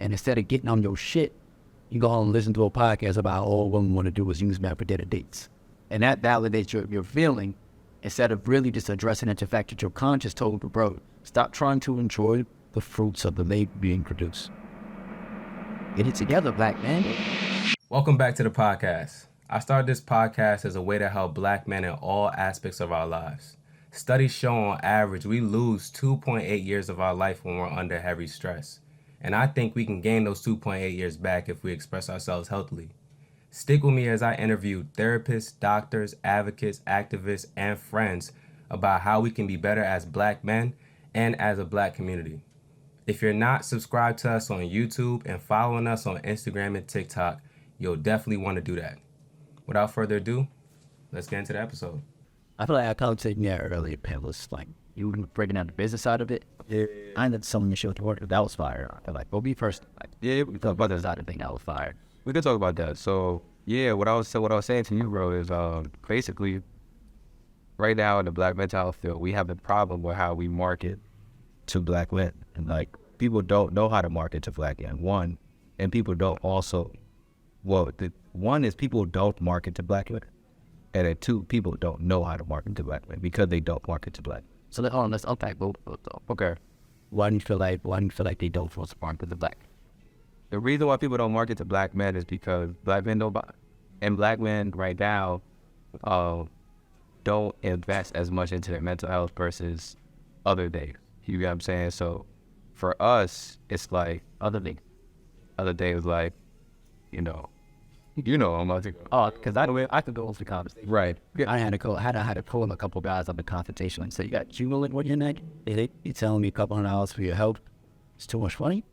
And instead of getting on your shit, you go home and listen to a podcast about all women want to do is use men for dinner dates. And that validates your feeling instead of really just addressing it to the fact that your conscious told the bro, stop trying to enjoy the fruits of the labor being produced. Get it together, black man. Welcome back to the podcast. I started this podcast as a way to help black men in all aspects of our lives. Studies show on average we lose 2.8 years of our life when we're under heavy stress. And I think we can gain those 2.8 years back if we express ourselves healthily. Stick with me as I interview therapists, doctors, advocates, activists, and friends about how we can be better as black men and as a black community. If you're not subscribed to us on YouTube and following us on Instagram and TikTok, you'll definitely want to do that. Without further ado, let's get into the episode. I feel like I kind of taking that earlier, Pamela's like, you were breaking down the business side of it. Yeah. I ended up selling your shit to work. That was fire. I feel like, go be first. Like, Yeah, we talk about the side of the thing that was fire. we could talk about that. So yeah, what I was saying to you, bro, is basically right now in the black mental health field, we have a problem with how we market to black men, and like people don't know how to market to black men. One, and people don't also. Well, one is people don't market to black women, and then two, people don't know how to market to black men because they don't market to black. So hold on, let's unpack both of those. Okay. Why do you feel like they don't want to market to black? The reason why people don't market to black men is because black men don't buy. And black men right now don't invest as much into their mental health versus other days. You get what I'm saying? So for us, it's like other days like, I'm about to go. Oh, because I could go over the conversation. Right. Yeah. I had to pull a couple guys up the confrontation and say, you got jubilant with your neck? You telling me $200 for your health? It's too much money?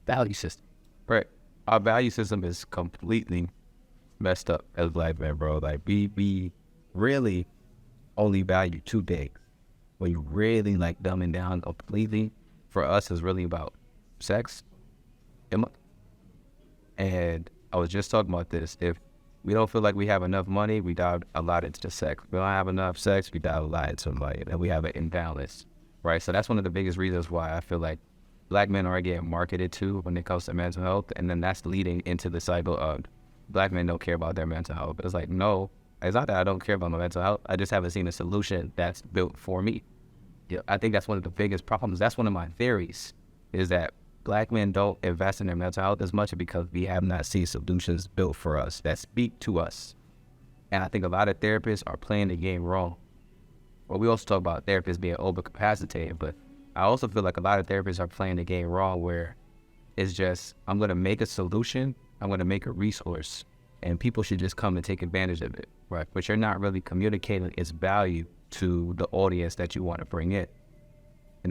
Value system. Right. Our value system is completely messed up as black men, bro. Like we really only value two things. When you really like dumbing down completely, for us is really about sex. And I was just talking about this. If we don't feel like we have enough money, we dive a lot into sex. If we don't have enough sex, we dive a lot into money, and we have an imbalance, right? So that's one of the biggest reasons why I feel like black men are getting marketed to when it comes to mental health, and then that's leading into the cycle of black men don't care about their mental health. It's like, no, it's not that I don't care about my mental health. I just haven't seen a solution that's built for me. Yeah, I think that's one of the biggest problems. That's one of my theories, is that black men don't invest in their mental health as much because we have not seen solutions built for us that speak to us. And I think a lot of therapists are playing the game wrong. Well, we also talk about therapists being overcapacitated, but I also feel like a lot of therapists are playing the game wrong, where it's just, I'm going to make a solution, I'm going to make a resource, and people should just come and take advantage of it, right? But you're not really communicating its value to the audience that you want to bring in.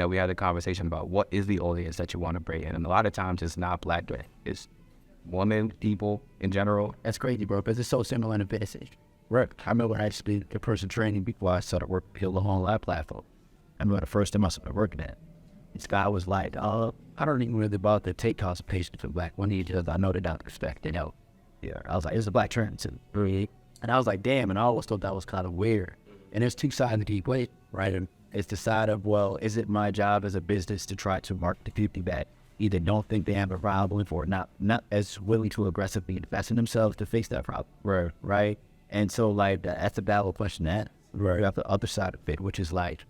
We had a conversation about what is the audience that you want to bring in. And a lot of times it's not black men. It's women, people in general. That's crazy, bro, because it's so similar in the business. Right. I remember actually the person training before I started working at the online platform. I remember the first time I started working at it. This guy was like, I don't even really about to take consultations for black women. I know they don't expect, Yeah. I was like, it's a black trend too. And I was like, damn, and I always thought that was kind of weird. And there's two sides of the equation, right? And it's the side of, well, is it my job as a business to try to market to people that either don't think they have a problem or not as willing to aggressively invest in themselves to fix that problem, right? And so, like, that's a valid question that you have the other side of it, which is like,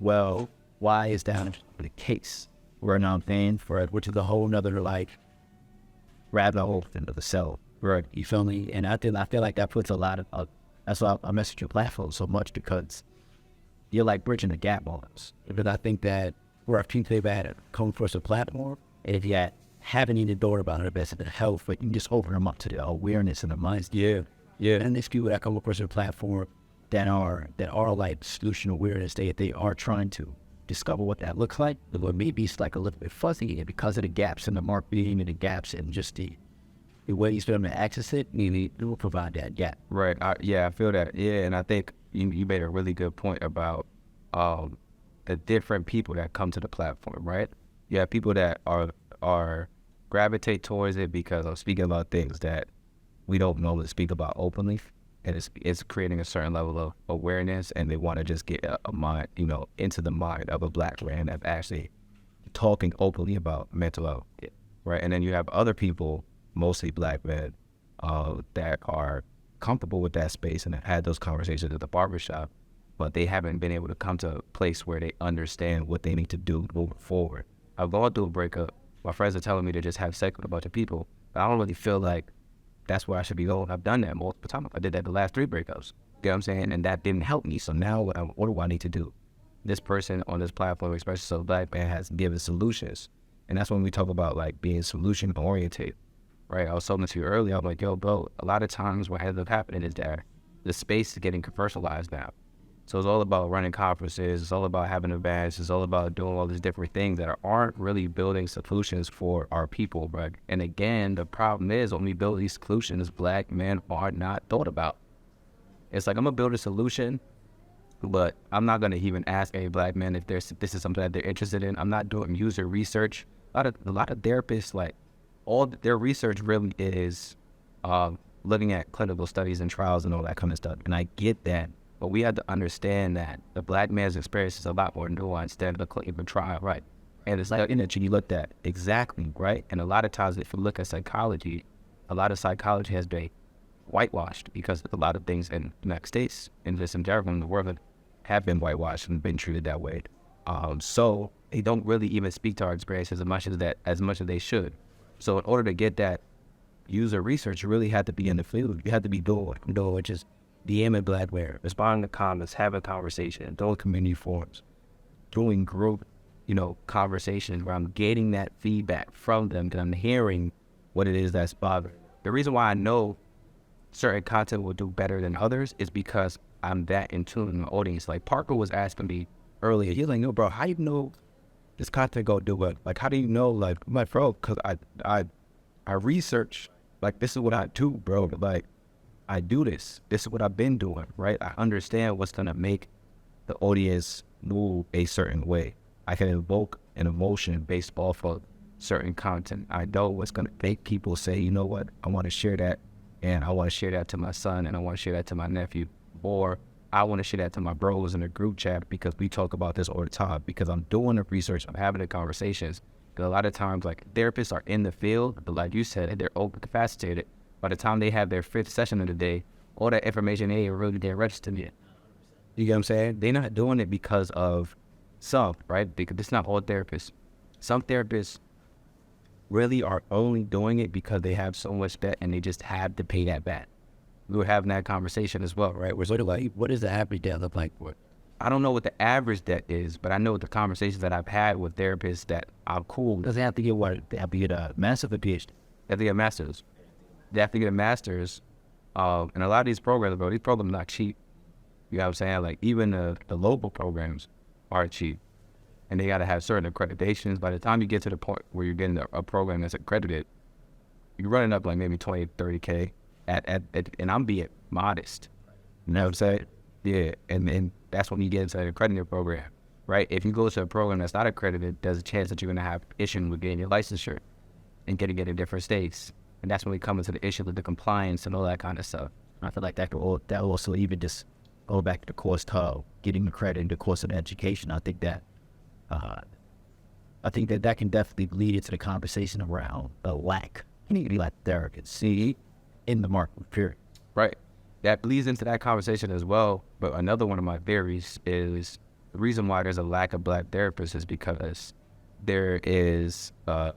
well, why is that the case? We're not paying for it, which is a whole nother, like, rabbit hole into the cell, right? You feel me? And I feel like that puts a lot of, that's why I message your platform so much, because you're like bridging the gap on us. Because I think that where people have had come across a platform, and if you haven't even thought about it about the health, but you just open them up to the awareness and the minds. Yeah. And there's people that come across a platform that are like solution awareness. They are trying to discover what that looks like, but maybe it's like a little bit fuzzy, and because of the gaps in the marketing and the gaps in just the ways for them to access it, maybe it will provide that gap. Right. I feel that. Yeah, and I think you made a really good point about the different people that come to the platform, right? You have people that are gravitate towards it because I'm speaking about things that we don't normally speak about openly, and it's creating a certain level of awareness, and they want to just get a mind, into the mind of a black man that's actually talking openly about mental health, right? And then you have other people, mostly black men, that are comfortable with that space and have had those conversations at the barbershop, but they haven't been able to come to a place where they understand what they need to do moving forward. I've gone through a breakup. My friends are telling me to just have sex with a bunch of people, but I don't really feel like that's where I should be going. I've done that multiple times. I did that the last 3 breakups. You know what I'm saying? And that didn't help me. So now what do I need to do? This person on this platform, especially so black man, has given solutions. And that's when we talk about like being solution oriented, right? I was talking to you earlier. I'm like, yo, bro, a lot of times what ends up happening is that the space is getting commercialized now. So it's all about running conferences. It's all about having events. It's all about doing all these different things that aren't really building solutions for our people, right? And again, the problem is when we build these solutions, black men are not thought about. It's like, I'm going to build a solution, but I'm not going to even ask a black man if this is something that they're interested in. I'm not doing user research. A lot of therapists, like, all their research really is looking at clinical studies and trials and all that kind of stuff. And I get that. But we have to understand that the black man's experience is a lot more nuanced than the clinical trial, right? And it's like energy you looked at. Exactly, right? And a lot of times, if you look at psychology, a lot of psychology has been whitewashed because a lot of things in the United States and just in general in the world have been whitewashed and been treated that way. So they don't really even speak to our experiences as much as they should. So in order to get that user research, you really have to be in the field. You have to be doing which is DMing Blackwear, responding to comments, having conversation, doing community forums, doing group, conversations where I'm getting that feedback from them, that I'm hearing what it is that's bothering. The reason why I know certain content will do better than others is because I'm that in tune with my audience. Like Parker was asking me earlier, he's like, "No, bro, how you know this content gonna do well? Like, how do you know?" Like, I'm like, "Bro, because I research. Like, this is what I do, bro. Like, I do this. This is what I've been doing, right? I understand what's gonna make the audience move a certain way. I can evoke an emotion based off of certain content. I know what's gonna make people say, you know what, I want to share that, and I want to share that to my son, and I want to share that to my nephew, or I want to share that to my bros in a group chat because we talk about this all the time. Because I'm doing the research, I'm having the conversations. Because a lot of times, like therapists are in the field, but like you said, they're overcapacitated. By the time they have their 5th session of the day, all that information ain't really there registered yet. You get what I'm saying? They're not doing it because of some, right? Because it's not all therapists. Some therapists really are only doing it because they have so much debt and they just have to pay that back. We were having that conversation as well, right? We're sort of like, What does the average debt look like for it? I don't know what the average debt is, but I know the conversations that I've had with therapists that I'm cool. Does it have to get what? They have to get a massive or PhD? They have to get a master's. They have to get a master's. And a lot of these programs, bro, these programs are not cheap. You know what I'm saying? Like, even the local programs aren't cheap. And they got to have certain accreditations. By the time you get to the point where you're getting a program that's accredited, you're running up like maybe 20, 30K. And I'm being modest. You know what I'm saying? Yeah. And that's when you get into an accredited program, right? If you go to a program that's not accredited, there's a chance that you're going to have issues with getting your licensure and getting it in different states. And that's when we come into the issue with the compliance and all that kind of stuff. I feel like that also even just go back to the course of getting the credit in the course of education. I think that can definitely lead into the conversation around the lack of therapy in the market, period. Right. That bleeds into that conversation as well. But another one of my theories is the reason why there's a lack of black therapists is because there is I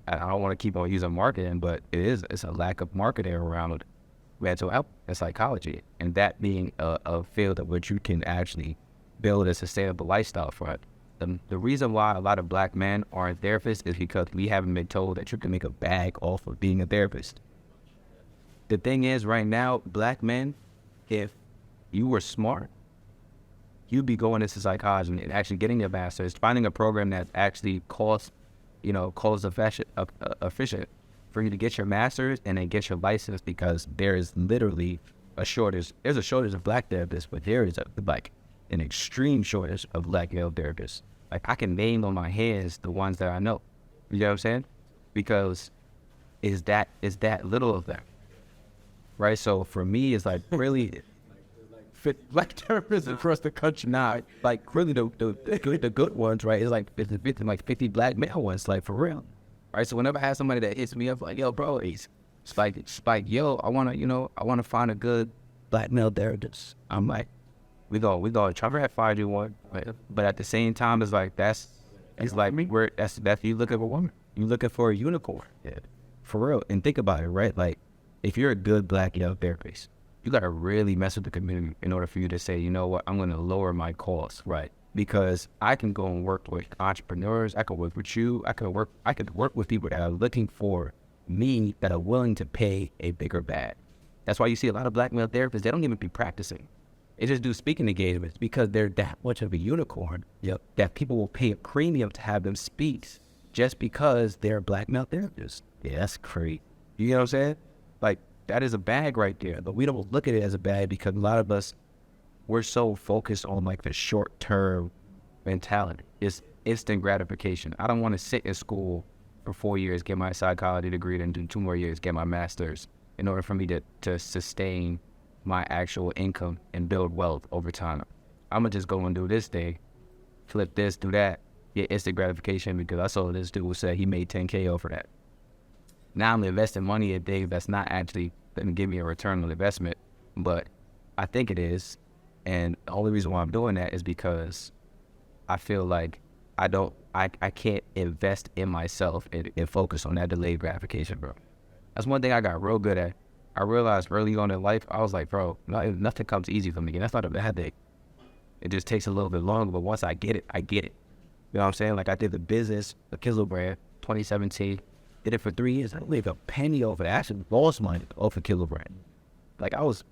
don't want to keep on using marketing, but it's a lack of marketing around mental health and psychology, and that being a field of which you can actually build a sustainable lifestyle for it. The reason why a lot of black men aren't therapists is because we haven't been told that you can make a bag off of being a therapist. The thing is, right now, black men, if you were smart, you'd be going into psychology and actually getting your master's, finding a program that actually cost efficient for you to get your master's and then get your license, because there is literally a shortage. There's a shortage of black therapists, but there is an extreme shortage of black male therapists. Like, I can name on my hands the ones that I know. You know what I'm saying? Because is that little of them, right? So for me, it's like really fit black therapists across the country now. Like, really the good ones, right? It's like 50 black male ones, like, for real. right? So whenever I have somebody that hits me up like, yo, bro, it's like, yo, I wanna find a good black male therapist. I'm like, we go try to find you one, but at the same time, it's like that's like that's you looking for a woman, you looking for a unicorn, yeah, for real. And think about it, right? Like, if you're a good black male therapist, you gotta really mess with the community in order for you to say, you know what, I'm gonna lower my costs, right? Because I can go and work with entrepreneurs, I can work with you, I could work with people that are looking for me, that are willing to pay a bigger bag. That's why you see a lot of black male therapists, they don't even be practicing. They just do speaking engagements because they're that much of a unicorn, that people will pay a premium to have them speak just because they're a black male therapist. Yeah, that's crazy. You know what I'm saying? Like, that is a bag right there, but we don't look at it as a bag because a lot of us, we're so focused on like the short-term mentality. It's instant gratification. I don't want to sit in school for 4 years, get my psychology degree, then do 2 more years, get my master's in order for me to sustain my actual income and build wealth over time. I'm gonna just go and do this thing, flip this, do that, get instant gratification because I saw this dude say he made 10K over that. Now I'm investing money in things that's not actually going to give me a return on investment, but I think it is. And the only reason why I'm doing that is because I feel like I can't invest in myself and focus on that delayed gratification, bro. That's one thing I got real good at. I realized early on in life, I was like, bro, nothing comes easy for me. And that's not a bad thing. It just takes a little bit longer, but once I get it, I get it. You know what I'm saying? Like, I did the business, the Kizzle brand, 2017. Did it for 3 years. I didn't leave a penny over it. I actually lost money off of Kizzle brand. Like, I was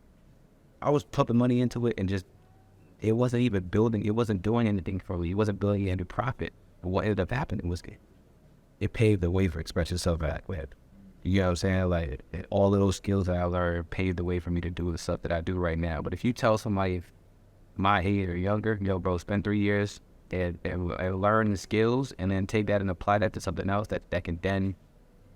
pumping money into it and just, it wasn't even building, it wasn't doing anything for me. It wasn't building any profit. But what ended up happening was it paved the way for Express Yourself back with. You know what I'm saying? Like, all of those skills that I learned paved the way for me to do the stuff that I do right now. But if you tell somebody my age or younger, yo, bro, spend 3 years and learn the skills and then take that and apply that to something else that can then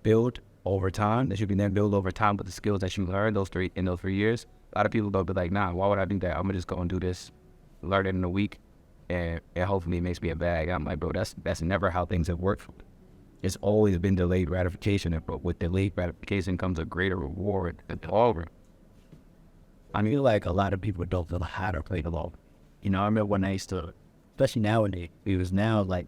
build over time, that you can then build over time with the skills that you learned in those 3 years. A lot of people don't be like, nah, why would I do that? I'm gonna just go and do this, learn it in a week, and hopefully it makes me a bag. I'm like, bro, that's never how things have worked for me. It's always been delayed gratification, but with delayed gratification comes a greater reward over. I feel like a lot of people don't know how to play the law. You know, I remember when I used to, especially nowadays, it was now like,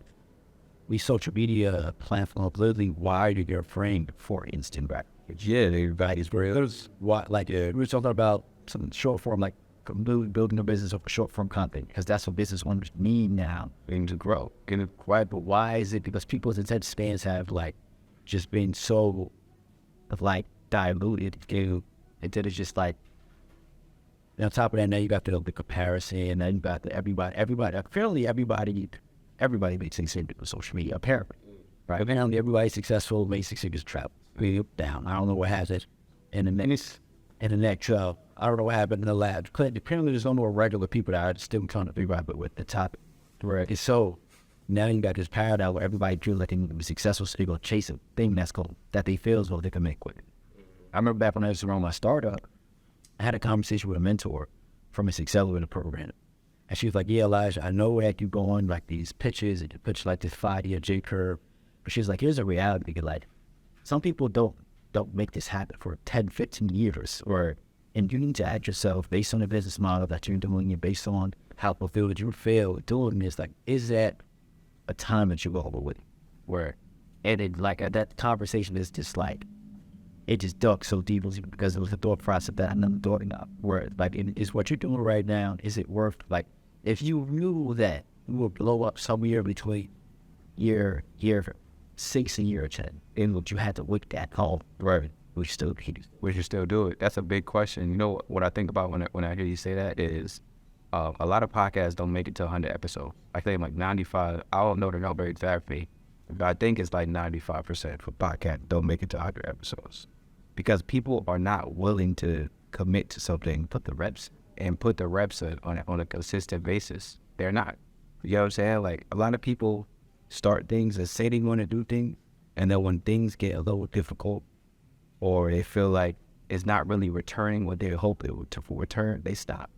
we social media platforms literally wired your brain for instant gratification. Yeah, everybody's brain. There's what, like, we were talking about some short form, like building a business of short form content, because that's what business owners need now to grow. Right? But why is it? Because people's attention spans have like just been so like diluted. Instead of just like, and on top of that, now you got the comparison, and then you got the everybody makes things into social media, apparently. Right? Apparently everybody's successful, makes 6 figures travel. Down. I don't know what has it in the next show. I don't know what happened in the lab. Apparently there's no more regular people that are still trying to figure out with the topic. Right. And so now you got this paradigm where everybody feels like they can be successful, so they're going to chase a thing that they feel as though they can make with it. I remember back when I was around my startup, I had a conversation with a mentor from this accelerator program. And she was like, yeah, Elijah, I know that you go on like these pitches and you pitch like this 5-year J curve. But she's like, here's a reality. Like, some people don't make this happen for 10, 15 years. And you need to ask yourself, based on the business model that you're doing and based on how fulfilled you feel doing this, like, is that a time that you go over with? And it, like, that conversation is just like, it just dug so deeply because it was a thought process that I never thought enough. Where, like, is what you're doing right now, is it worth, like, if you knew that you would blow up somewhere between year 6 and year 10, and what you had to look at home, right? We should still do it. That's a big question. You know what I think about when I hear you say that is a lot of podcasts don't make it to 100 episodes. I think like 95. I don't know the number exactly, but I think it's like 95% for podcasts don't make it to 100 episodes because people are not willing to commit to something, put the reps on a consistent basis. They're not. You know what I'm saying? Like, a lot of people start things and say they want to do things, and then when things get a little difficult or they feel like it's not really returning what they hope it would to return, they stop.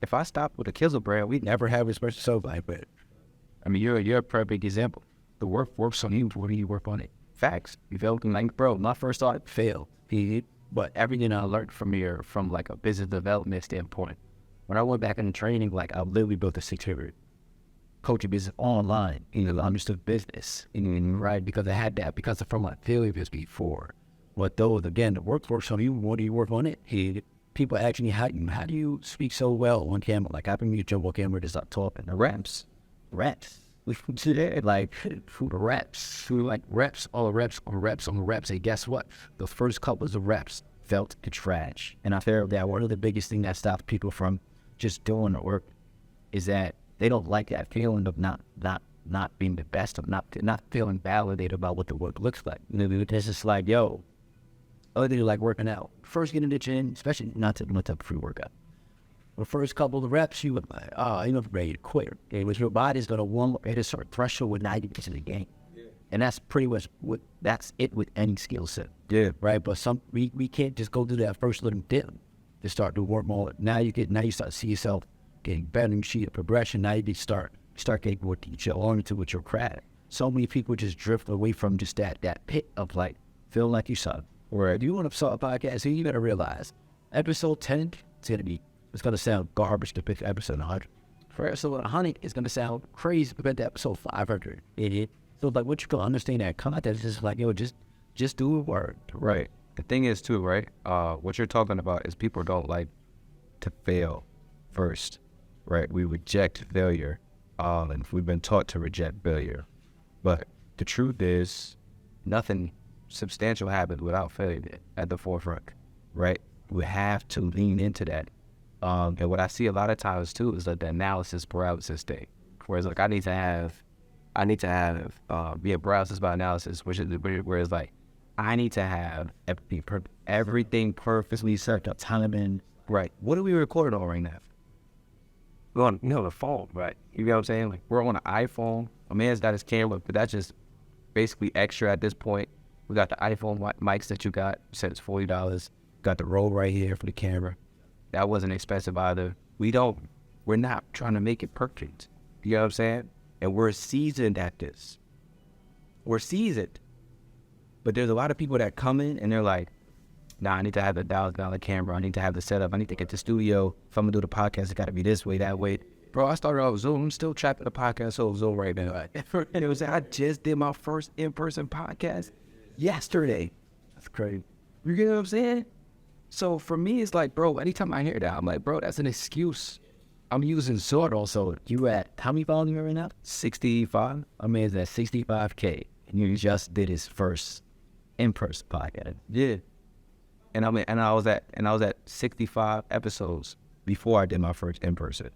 If I stopped with a Kizzle brand, we'd never have Express Yourself like that. I mean, you're a perfect example. The work works on you. What do you work on it? facts. You feel me? Like, bro, my first thought failed. But everything I learned from here, from like a business development standpoint, when I went back into training, like I literally built a 6-figure coaching business online. You know, I understood business, right? Because I had that, because from my failures before. But those, again, the workforce on you, what do you work on it? People ask me, how do you speak so well on camera? Like, I can jump on camera to start talking. The reps. Like, the reps. Like, reps, all the reps on reps on reps. And guess what? The first couple of reps felt the trash. And I feel that one of the biggest things that stops people from just doing the work is that they don't like that feeling of not being the best, of not feeling validated about what the work looks like. It's just like, yo, other than like working out, first get in the gym, especially not to much up free workout. The first couple of reps, you would like, you're ready to quit. And your body's gonna warm up at a certain threshold with 90% of the game. Yeah. And that's pretty much that's it with any skill set. Yeah. Right. But we can't just go through that first little dip to start to work more. Now you start to see yourself getting better, you see the progression. Now you start getting more detail oriented with your craft. So many people just drift away from just that pit of like feeling like you suck. Or if you want to start a podcast, you gotta realize episode 10 it's gonna sound garbage to pick episode 100. For episode 100, it's gonna sound crazy compared to episode 500. So like, what you gonna understand that content is just like, yo, just do a word. Right. The thing is too, right? What you're talking about is people don't like to fail first, right? We reject failure, and we've been taught to reject failure. But the truth is, nothing substantial happens without failure at the forefront, right? We have to lean into that. And what I see a lot of times too is like the analysis paralysis thing. Whereas like I need to have be a paralysis by analysis, which is whereas like I need to have everything perfectly set up, timing right. What are we recording on right now? We're on the phone, right? You know what I'm saying? Like we're on an iPhone. A man's got his camera, but that's just basically extra at this point. We got the iPhone mics that you got. You said it's $40. Got the roll right here for the camera. That wasn't expensive either. We're not trying to make it perfect. You know what I'm saying? And we're seasoned at this. We're seasoned. But there's a lot of people that come in and they're like, nah, I need to have the $1,000 camera. I need to have the setup. I need to get the studio. If I'm going to do the podcast, it got to be this way, that way. Bro, I started off Zoom. I'm still trapped in the podcast over Zoom right now. And it was I just did my first in-person podcast yesterday. That's crazy. You get what I'm saying? So for me, it's like, bro, anytime I hear that, I'm like, bro, that's an excuse. I'm using Sword also. You at, how many followers right now? 65? I mean, it's at 65K. And you just did his first in-person podcast. Yeah. And I was at 65 episodes before I did my first in-person.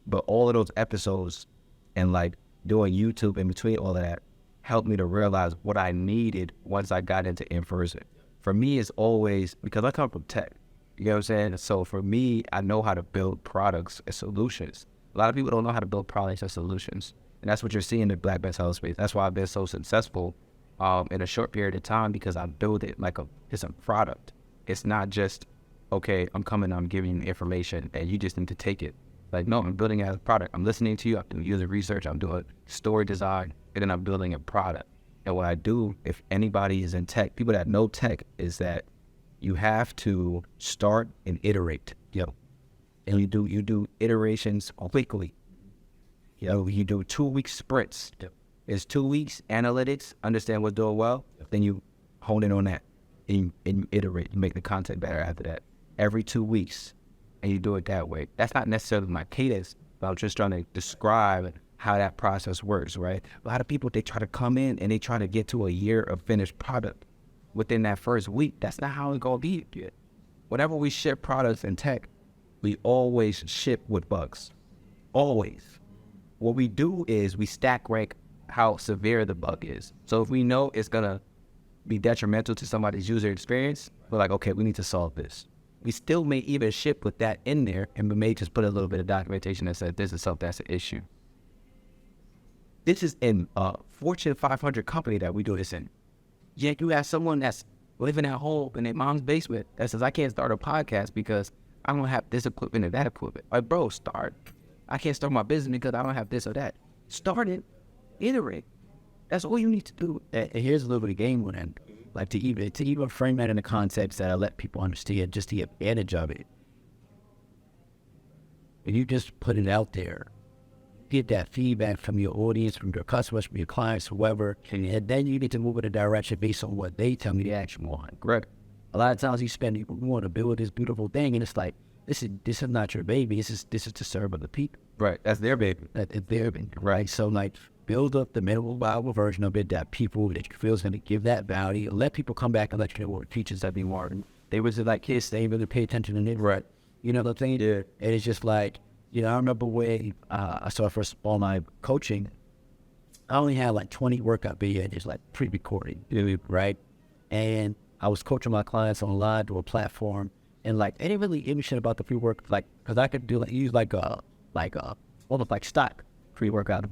But all of those episodes and like doing YouTube in between all of that helped me to realize what I needed once I got into in-person. For me, it's always, because I come from tech, you know what I'm saying? So for me, I know how to build products and solutions. A lot of people don't know how to build products and solutions. And that's what you're seeing in the Black Best Health space. That's why I've been so successful in a short period of time, because I build it like it's a product. It's not just, okay, I'm giving you information and you just need to take it. Like, no, I'm building it as a product. I'm listening to you, I'm doing user research, I'm doing story design, and then I'm building a product. And what I do, if anybody is in tech, people that know tech, is that you have to start and iterate. And you do iterations quickly. You do 2-week sprints. It's 2 weeks, analytics, understand what's doing well, then you hone in on that and you iterate, you make the content better after that. Every 2 weeks, and you do it that way. That's not necessarily my cadence, but I'm just trying to describe how that process works, right? A lot of people, they try to come in and they try to get to a year of finished product within that first week. That's not how it's gonna be. Whenever we ship products in tech, we always ship with bugs. Always. What we do is we stack rank how severe the bug is. So if we know it's gonna be detrimental to somebody's user experience, we're like, okay, we need to solve this. We still may even ship with that in there, and we may just put a little bit of documentation that says this is something that's an issue. This is in a Fortune 500 company that we do this in. Yet you have someone that's living at home in their mom's basement that says, I can't start a podcast because I don't have this equipment or that equipment. Like, bro, start. I can't start my business because I don't have this or that. Start it, iterate. That's all you need to do. And here's a little bit of game with it. Like to even frame that in the context that I let people understand just the advantage of it. When you just put it out there, get that feedback from your audience, from your customers, from your clients, whoever, and then you need to move in a direction based on what they tell me they actually want. Correct. A lot of times you want to build this beautiful thing, and it's like, this is not your baby. This is to serve other people. Right. That's their baby. That's their baby, right? So like, build up the minimal viable version of it that people that you feel is going to give that value. Let people come back and let you know what features that they want. They was like kids, they didn't really pay attention to it, right? You know what I'm saying? Yeah. And it's just like, you know, I remember when I started first all my coaching, I only had like 20 workout videos, like pre-recorded, right? And I was coaching my clients online through a platform, and like they didn't really give me shit about the pre-work, like, because I could do use almost like stock pre-workout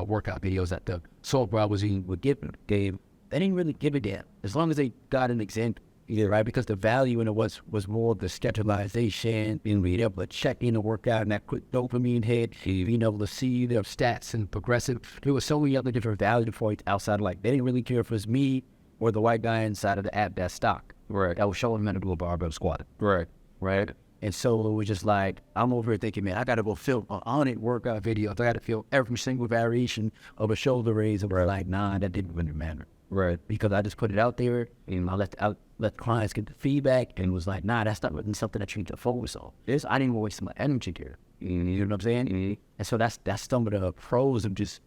workout videos that the software I was using would give. They didn't really give a damn as long as they got an example. Yeah, right, because the value in it was more of the schedulization, being able to check in the workout and that quick dopamine hit, being able to see their stats and progressive. There was so many other different value points outside of like, they didn't really care if it was me or the white guy inside of the app that stock. Right. That was showing them how to do a barbell squat. Right. Right. And so it was just like, I'm over here thinking, man, I got to go film an on-it workout video. I got to film every single variation of a shoulder raise. And we're like, nah, that didn't really matter. Right. Because I just put it out there and I let clients get the feedback and was like, nah, that's not really something that you need to focus on. I didn't even waste my energy there. You know what I'm saying? Mm-hmm. And so that's some of the pros of just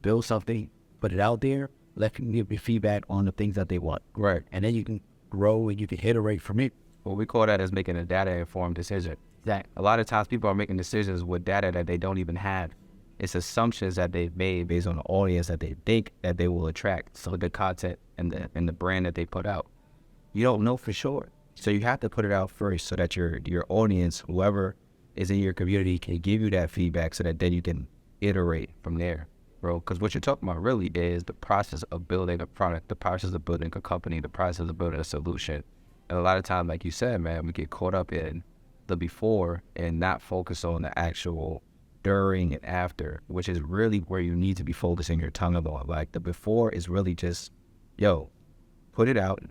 build something, put it out there, let people give you feedback on the things that they want. Right. And then you can grow and you can iterate from it. Well, we call that as making a data-informed decision. That A lot of times people are making decisions with data that they don't even have. It's assumptions that they've made based on the audience that they think that they will attract. So the content and the brand that they put out. You don't know for sure. So you have to put it out first so that your audience, whoever is in your community, can give you that feedback so that then you can iterate from there, bro. Because what you're talking about really is the process of building a product, the process of building a company, the process of building a solution. And a lot of times, like you said, man, we get caught up in the before and not focus on the actual during and after, which is really where you need to be focusing your tongue on. Like the before is really just, yo, put it out,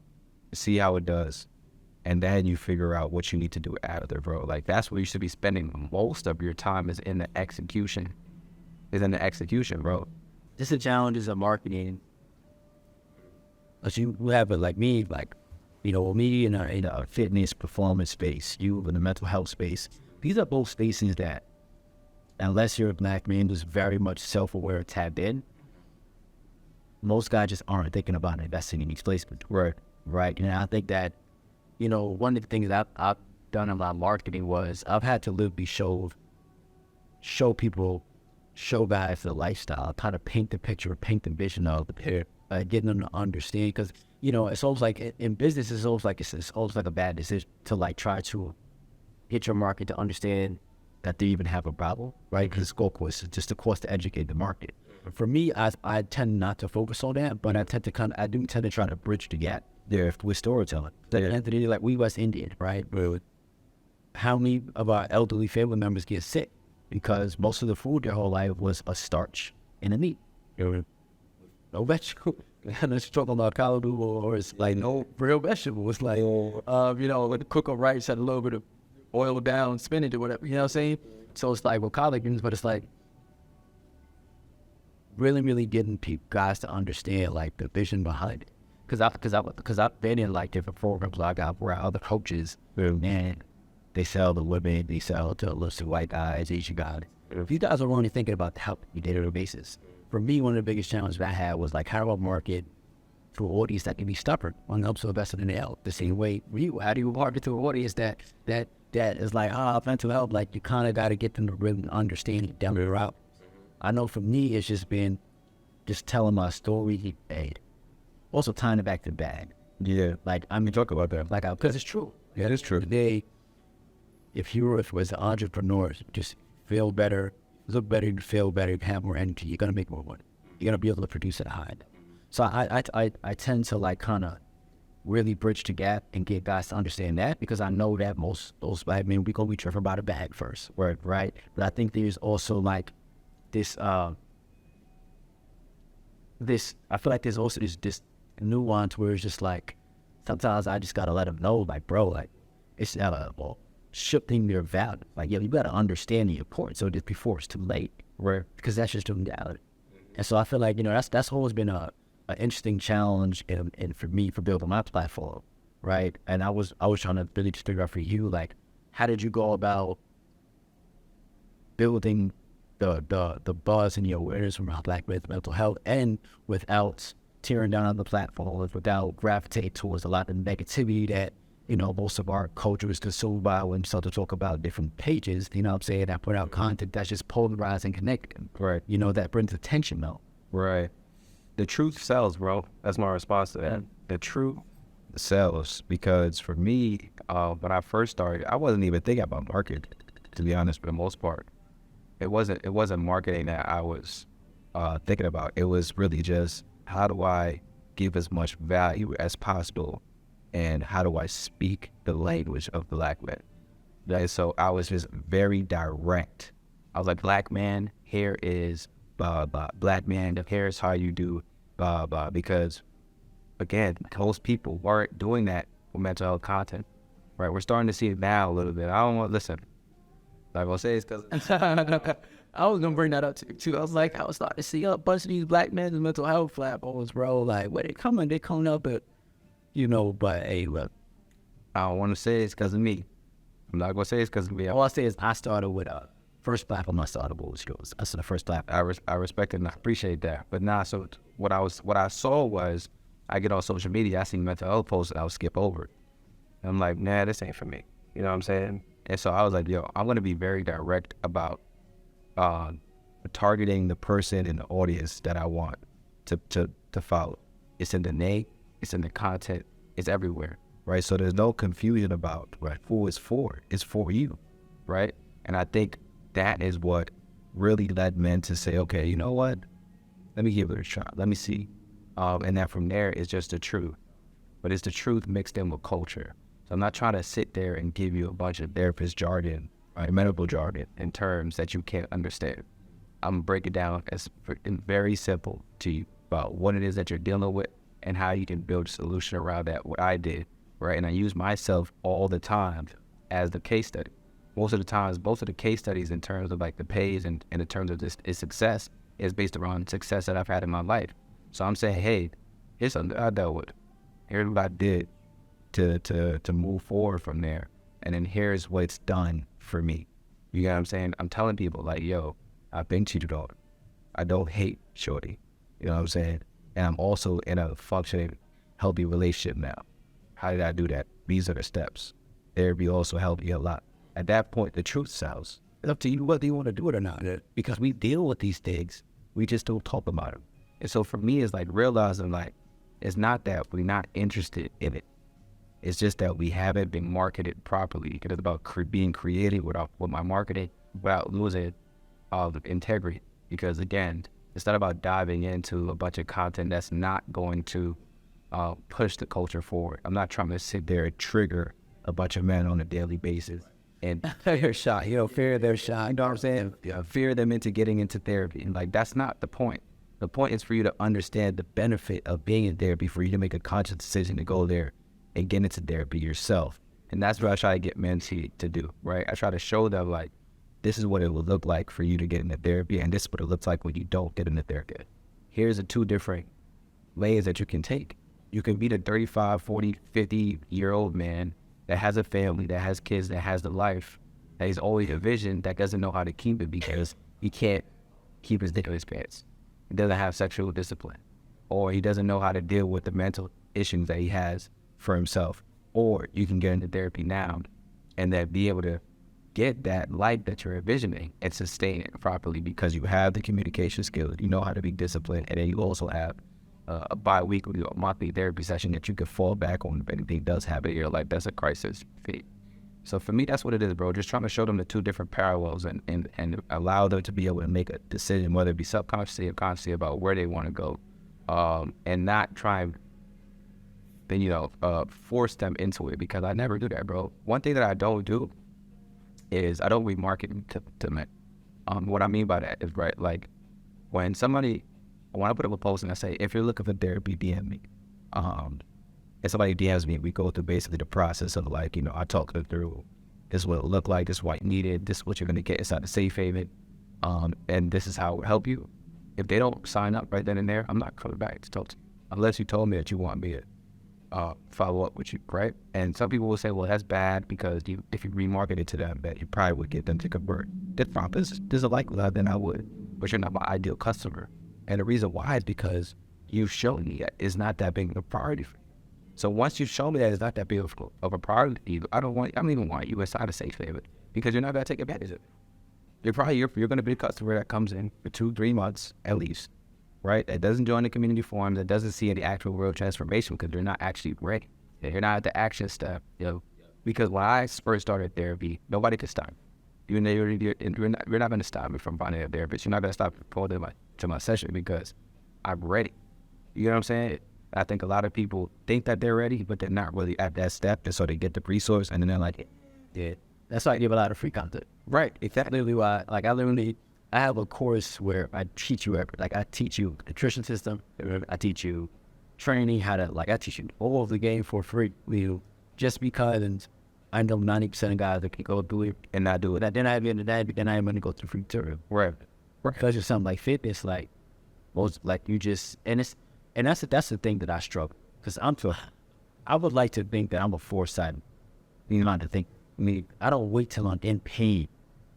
see how it does, and then you figure out what you need to do after, bro. Like that's where you should be spending most of your time is in the execution. Bro. this is the challenges of marketing. But you have it like me, like, you know, me in a fitness performance space, you in the mental health space. These are both spaces that, unless you're a black man who's very much self-aware, tapped in, most guys just aren't thinking about investing in these places. Right. And I think that, you know, one of the things that I've done in my marketing was I've had to literally show guys the lifestyle, kind of paint the picture, paint the vision of the pair, getting them to understand. Because, you know, it's almost like in business, it's almost like a bad decision to like try to get your market to understand that they even have a problem, right? Because it's just a cost to educate the market. For me, I tend not to focus on that, but I do tend to try to bridge the gap there with storytelling. Anthony, like we West Indian, right? How many of our elderly family members get sick because most of the food their whole life was a starch and a meat? No vegetable. And it's talking about callaloo or it's like no real vegetable. It's like, you know, with cook up rice, had a little bit of oil down spinach or whatever, you know what I'm saying? So it's like, well, collard greens, but it's like really getting guys to understand like the vision behind it. Because I've been in like different programs like where other coaches, and they sell to women, they sell to list of white guys, Asian guys. If you guys are only thinking about the help on a day-to-day basis, for me, one of the biggest challenges I had was like, how do I market to an audience that can be stubborn when it comes to investing in the health? The same way, how do you market to an audience that is like, mental health, like you kind of got to get them to really understand it down the route. I know for me, it's just been just telling my story and also tying it back to bag. Yeah. Like, I mean, talk about that. Like, because it's true. Yeah, it is true. Today, if you was an entrepreneur, just feel better, look better, you feel better, you have more energy, you're going to make more money. You're going to be able to produce at a high. So I tend to like kind of really bridge the gap and get guys to understand that, because I know that most those black men, we going to be driven by the bag first, right? But I think there's also like this I feel like there's also this nuance where it's just like, sometimes I just gotta let them know, like, bro, like, it's not shifting their value. Like, yo, you gotta understand the importance of this before it's too late. Right. Because that's just the reality. And so I feel like, that's always been an interesting challenge and for me for building my platform, right? And I was trying to really just figure out for you, like, how did you go about building the buzz and the awareness around Black mental health, and without tearing down on the platform, without gravitating towards a lot of negativity that most of our culture is consumed by when we start to talk about different pages, you know what I'm saying, that put out content that's just polarized and connected. Right. That brings attention though. Right. The truth sells, bro. That's my response to that. The truth sells, because for me, when I first started, I wasn't even thinking about marketing, to be honest, for the most part. It wasn't marketing that I was thinking about. It was really just, how do I give as much value as possible, and how do I speak the language of Black men? And so I was just very direct. I was like, Black man, here is blah, blah. Black man, here's how you do blah, blah. Because, again, most people weren't doing that with mental health content, right? We're starting to see it now a little bit. I don't want to listen. I'm going to say it's because I was gonna bring that up too. I was starting to see a bunch of these Black men in mental health platforms, bro. Like, where they coming up at, but hey, look, I don't want to say it's because of me. I'm not going to say it's because of me. all I say is I started with first platform I started with was yours. That's the first platform. I respect it and I appreciate that. But nah, so what I saw was, I get on social media, I see mental health posts, and I would skip over it. And I'm like, nah, this ain't for me. You know what I'm saying? And so I was like, yo, I'm going to be very direct about targeting the person and the audience that I want to follow. It's in the name, it's in the content, it's everywhere, right? So there's no confusion about who it's for. It's for you, right? And I think that is what really led men to say, okay, you know what? Let me give it a shot. Let me see. And then from there, it's just the truth. But it's the truth mixed in with culture. So I'm not trying to sit there and give you a bunch of therapist jargon, right, medical jargon, in terms that you can't understand. I'm going to break it down as very simple to you about what it is that you're dealing with and how you can build a solution around that, what I did, right? And I use myself all the time as the case study. Most of the times, both of the case studies in terms of like the pays and in terms of this is success is based around success that I've had in my life. So I'm saying, hey, here's something I dealt with. Here's what I did to move forward from there. And then here's what it's done for me. You get what I'm saying? I'm telling people like, yo, I've been cheated on. I don't hate shorty. You know what I'm saying? And I'm also in a functioning, healthy relationship now. How did I do that? These are the steps. Therapy also helped me a lot. At that point, the truth sells. It's up to you whether you want to do it or not. Because we deal with these things, we just don't talk about them. And so for me, it's like realizing like, it's not that we're not interested in it. It's just that we haven't been marketed properly. It's about being creative with my marketing without losing integrity. Because again, it's not about diving into a bunch of content that's not going to push the culture forward. I'm not trying to sit there and trigger a bunch of men on a daily basis and they're shy. Fear they're shy. You know what I'm saying? fear them into getting into therapy. And like, that's not the point. The point is for you to understand the benefit of being in therapy, for you to make a conscious decision to go there and get into therapy yourself. And that's what I try to get men to do, right? I try to show them like, this is what it will look like for you to get into therapy, and this is what it looks like when you don't get into therapy. Here's the two different lanes that you can take. You can be the 35, 40, 50-year-old man that has a family, that has kids, that has the life, that he's always a vision, that doesn't know how to keep it because he can't keep his dick in his pants. He doesn't have sexual discipline, or he doesn't know how to deal with the mental issues that he has for himself. Or you can get into therapy now and then be able to get that life that you're envisioning and sustain it properly because you have the communication skills, you know how to be disciplined, and then you also have a bi-weekly or monthly therapy session that you can fall back on if anything does happen in your life that's a crisis fit. So for me, that's what it is, bro. Just trying to show them the two different parallels and allow them to be able to make a decision, whether it be subconsciously or consciously, about where they want to go, and not try and, force them into it, because I never do that, bro. One thing that I don't do is I don't remarket to men. What I mean by that is, right, like when somebody when I put up a post and I say, if you're looking for therapy, DM me. And somebody DMs me, we go through basically the process of like, you know, I talk them through, this is what it look like, this is what you needed, this is what you're going to get inside the safe haven, and this is how it will help you. If they don't sign up right then and there, I'm not coming back to talk to you, unless you told me that you want me to follow up with you, right? And some people will say, well, that's bad because if you remarket it to them, that you probably would get them to convert. That's fine. There's a likelihood that I would, but you're not my ideal customer. And the reason why is because you've shown me that it's not that big of a priority for you. So once you show me that it's not that big of a priority for you, I don't even want you inside a safe haven because you're not going to take advantage of it. You're going to be a customer that comes in for 2-3 months at least, right? That doesn't join the community forum, that doesn't see any actual real transformation because they're not actually ready. They're not at the action step, you know. Because when I first started therapy, nobody could stop me. You're not going to stop me from finding a therapist. You're not going to stop me from going to my session because I'm ready. You know what I'm saying? I think a lot of people think that they're ready, but they're not really at that step. And so they get the resource and then they're like, Yeah. That's why I give a lot of free content. right, exactly. Literally why, like I have a course where I teach you I teach you nutrition system. I teach you training, I teach you all of the game for free. Just because I know 90% of guys that can go do it And not do it. then I'm going to go through free tutorial. Right. Because it's something like fitness, like most, like you just, and that's the thing that I struggle. Because I would like to think that I'm a foresight. You know, to think, I don't wait till I'm in pain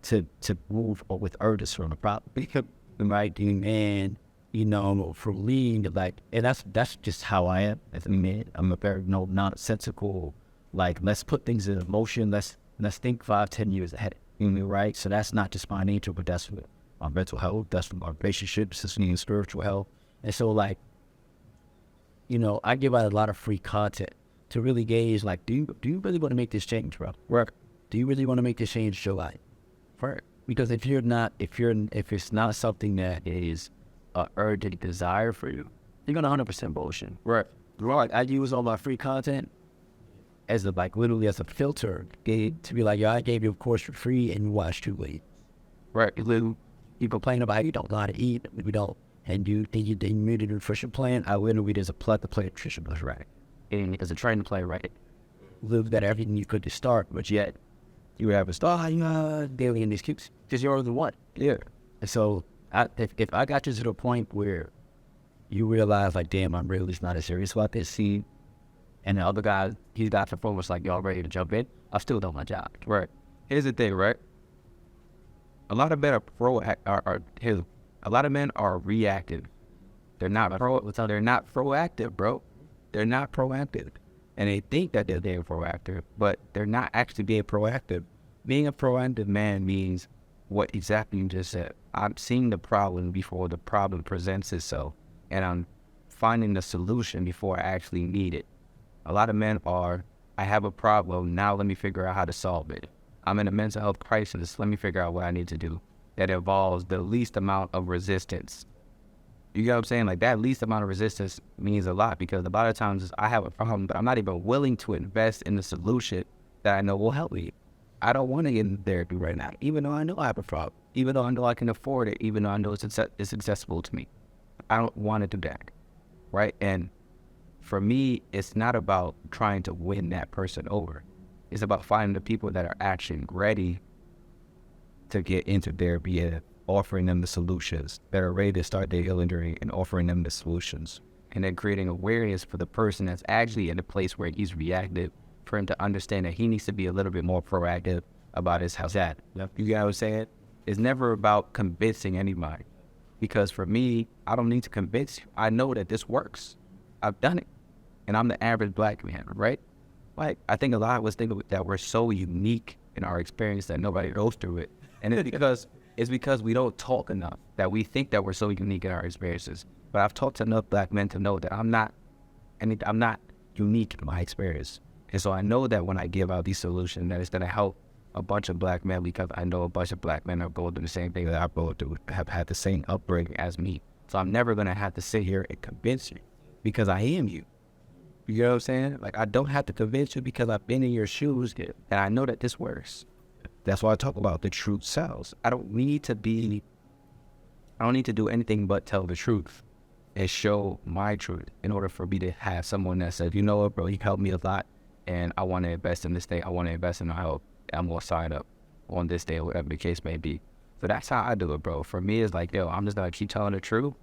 to move with urges from the problem. Right, and you know, from lean, like, and that's just how I am as a man. I'm a very nonsensical, like, let's put things in motion. Let's think 5-10 years ahead. Right? So that's not just my nature, but that's what my mental health, that's my relationships, and spiritual health. And so, like, you know, I give out a lot of free content to really gauge, like, do you really want to make this change, bro? Right. Do you really want to make this change to your life? Right. Because if it's not something that is an urgent desire for you, you're gonna 100% bullshit. Right. Right. I use all my free content as literally as a filter to be like, yo, I gave you a course for free and you watched too late. Right. You complain about you don't know how to eat, we don't, and you made a nutrition plan. I literally there's a plug to play nutrition plan, right? And there's a training plan, right? Live that everything you could to start, but yet you have a start daily in these cubes because you're the one. Yeah. And so if I got you to the point where you realize, like, damn, I'm really just not as serious about this scene, and the other guy, he's got the phone was like, y'all ready to jump in, I've still done my job. Right. Here's the thing, right? A lot of men a lot of men are reactive. They're not proactive, bro. They're not proactive. And they think that they're being proactive, but they're not actually being proactive. Being a proactive man means what exactly you just said. I'm seeing the problem before the problem presents itself, and I'm finding the solution before I actually need it. A lot of men are, I have a problem, now let me figure out how to solve it. I'm in a mental health crisis, let me figure out what I need to do. That involves the least amount of resistance. You get what I'm saying? Like, that least amount of resistance means a lot, because a lot of times I have a problem, but I'm not even willing to invest in the solution that I know will help me. I don't want to get in therapy right now, even though I know I have a problem, even though I know I can afford it, even though I know it's accessible to me. I don't want to do that, right? And for me, it's not about trying to win that person over. It's about finding the people that are actually ready to get into therapy and offering them the solutions, that are ready to start their healing journey and offering them the solutions. And then creating awareness for the person that's actually in a place where he's reactive, for him to understand that he needs to be a little bit more proactive about his health. You get what I'm saying? It's never about convincing anybody. Because for me, I don't need to convince you. I know that this works. I've done it. And I'm the average black man, right? Like, I think a lot of us think that we're so unique in our experience that nobody goes through it. And it's because we don't talk enough, that we think that we're so unique in our experiences. But I've talked to enough black men to know that I'm not unique in my experience. And so I know that when I give out these solutions, that it's going to help a bunch of black men, because I know a bunch of black men are going through the same thing that I go through, have had the same upbringing as me. So I'm never going to have to sit here and convince you, because I am you. You know what I'm saying? Like, I don't have to convince you because I've been in your shoes and I know that this works. That's why I talk about the truth sells. I don't need to do anything but tell the truth. and show my truth in order for me to have someone that says, you know what, bro, you helped me a lot and I want to invest in this thing. I want to invest in the help. I'm going to sign up on this day or whatever the case may be. So that's how I do it, bro. For me, it's like, yo, I'm just going to keep telling the truth.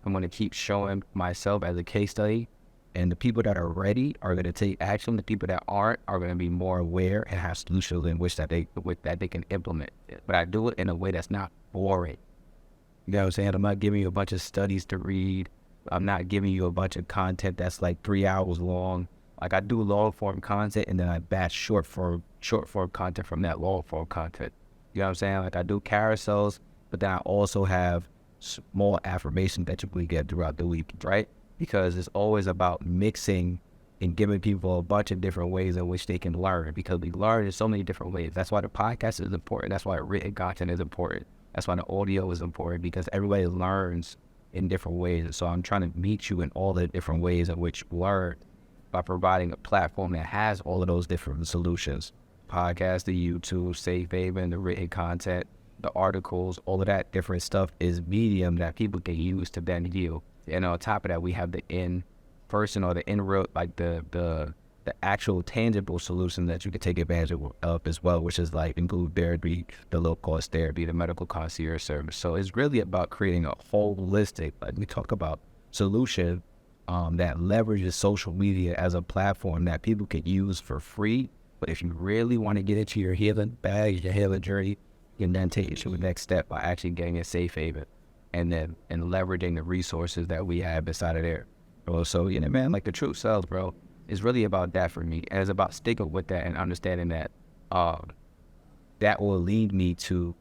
I'm going to keep showing myself as a case study. And the people that are ready are going to take action. The people that aren't are going to be more aware and have solutions in which that they can implement. But I do it in a way that's not boring. You know what I'm saying? I'm not giving you a bunch of studies to read. I'm not giving you a bunch of content that's like 3 hours long. Like I do long form content and then I batch short form content from that long form content. You know what I'm saying? Like I do carousels, but then I also have small affirmations that you can get throughout the week, right? Because it's always about mixing and giving people a bunch of different ways in which they can learn, because we learn in so many different ways. That's why the podcast is important. That's why written content is important. That's why the audio is important, because everybody learns in different ways. And so I'm trying to meet you in all the different ways in which you learn by providing a platform that has all of those different solutions. Podcast, the YouTube, Safe Haven, the written content, the articles, all of that different stuff is medium that people can use to then heal. And on top of that, we have the in-person or the in-real, like the actual tangible solution that you can take advantage of as well, which is like include therapy, the low-cost therapy, the medical concierge service. So it's really about creating a holistic, like we talk about, solution that leverages social media as a platform that people can use for free. But if you really want to get into your healing bag, your healing journey, you can then take it to the next step by actually getting a safe haven and leveraging the resources that we have inside of there. Bro, so, you know, man, like the truth sells, bro. It's really about that for me. And it's about sticking with that and understanding that that will lead me to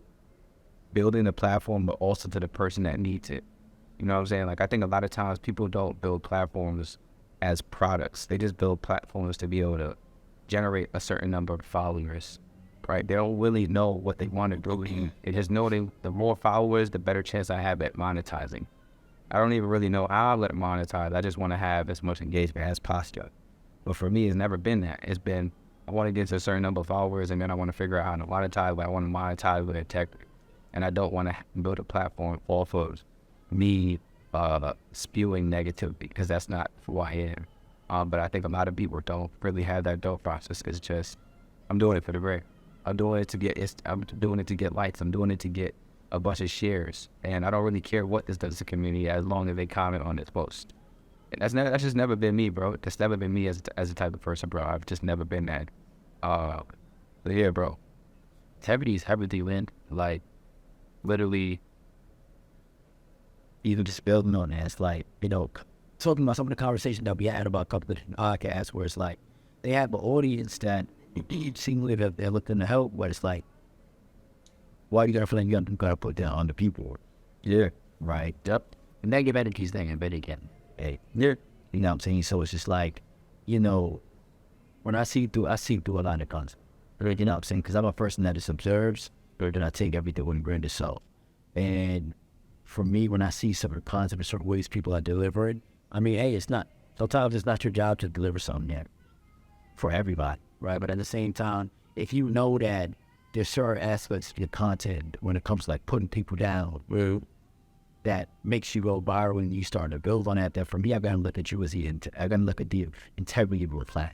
building a platform, but also to the person that needs it. You know what I'm saying? Like, I think a lot of times people don't build platforms as products. They just build platforms to be able to generate a certain number of followers, right? They don't really know what they want to do. They just know the more followers, the better chance I have at monetizing. I don't even really know how I let it monetize. I just want to have as much engagement as possible. But for me, it's never been that. It's been, I want to get to a certain number of followers, and then I want to figure out how to monetize, but I want to monetize with integrity. And I don't want to build a platform off of me spewing negativity, because that's not who I am. But I think a lot of people don't really have that thought process. It's just, I'm doing it for the break. I'm doing it to get likes. I'm doing it to get a bunch of shares. And I don't really care what this does to the community as long as they comment on this post. And that's just never been me, bro. That's never been me as a type of person, bro. I've just never been that. But yeah, bro. Integrity is everything, man. Like, literally, even just building on that, it's like, you know, talking about some of the conversations that we had about a couple of podcasts where it's like, they have an audience that seemingly they're looking to help, but it's like, why you gotta feel like you gotta put down on the people? yeah. Right? Yep. And negative energy is there, but again, hey, yeah. You know what I'm saying? So it's just like, you know, when I see through a lot of content. You know what I'm saying? Because I'm a person that just observes, or then I take everything with a grain of salt. And for me, when I see some of the content in certain ways people are delivering, I mean, hey, sometimes it's not your job to deliver something yet for everybody, right? But at the same time, if you know that there's certain aspects of your content when it comes to like putting people down, that makes you go viral and you start to build on that for me, I gotta look at you as I gotta look at the integrity of your plan.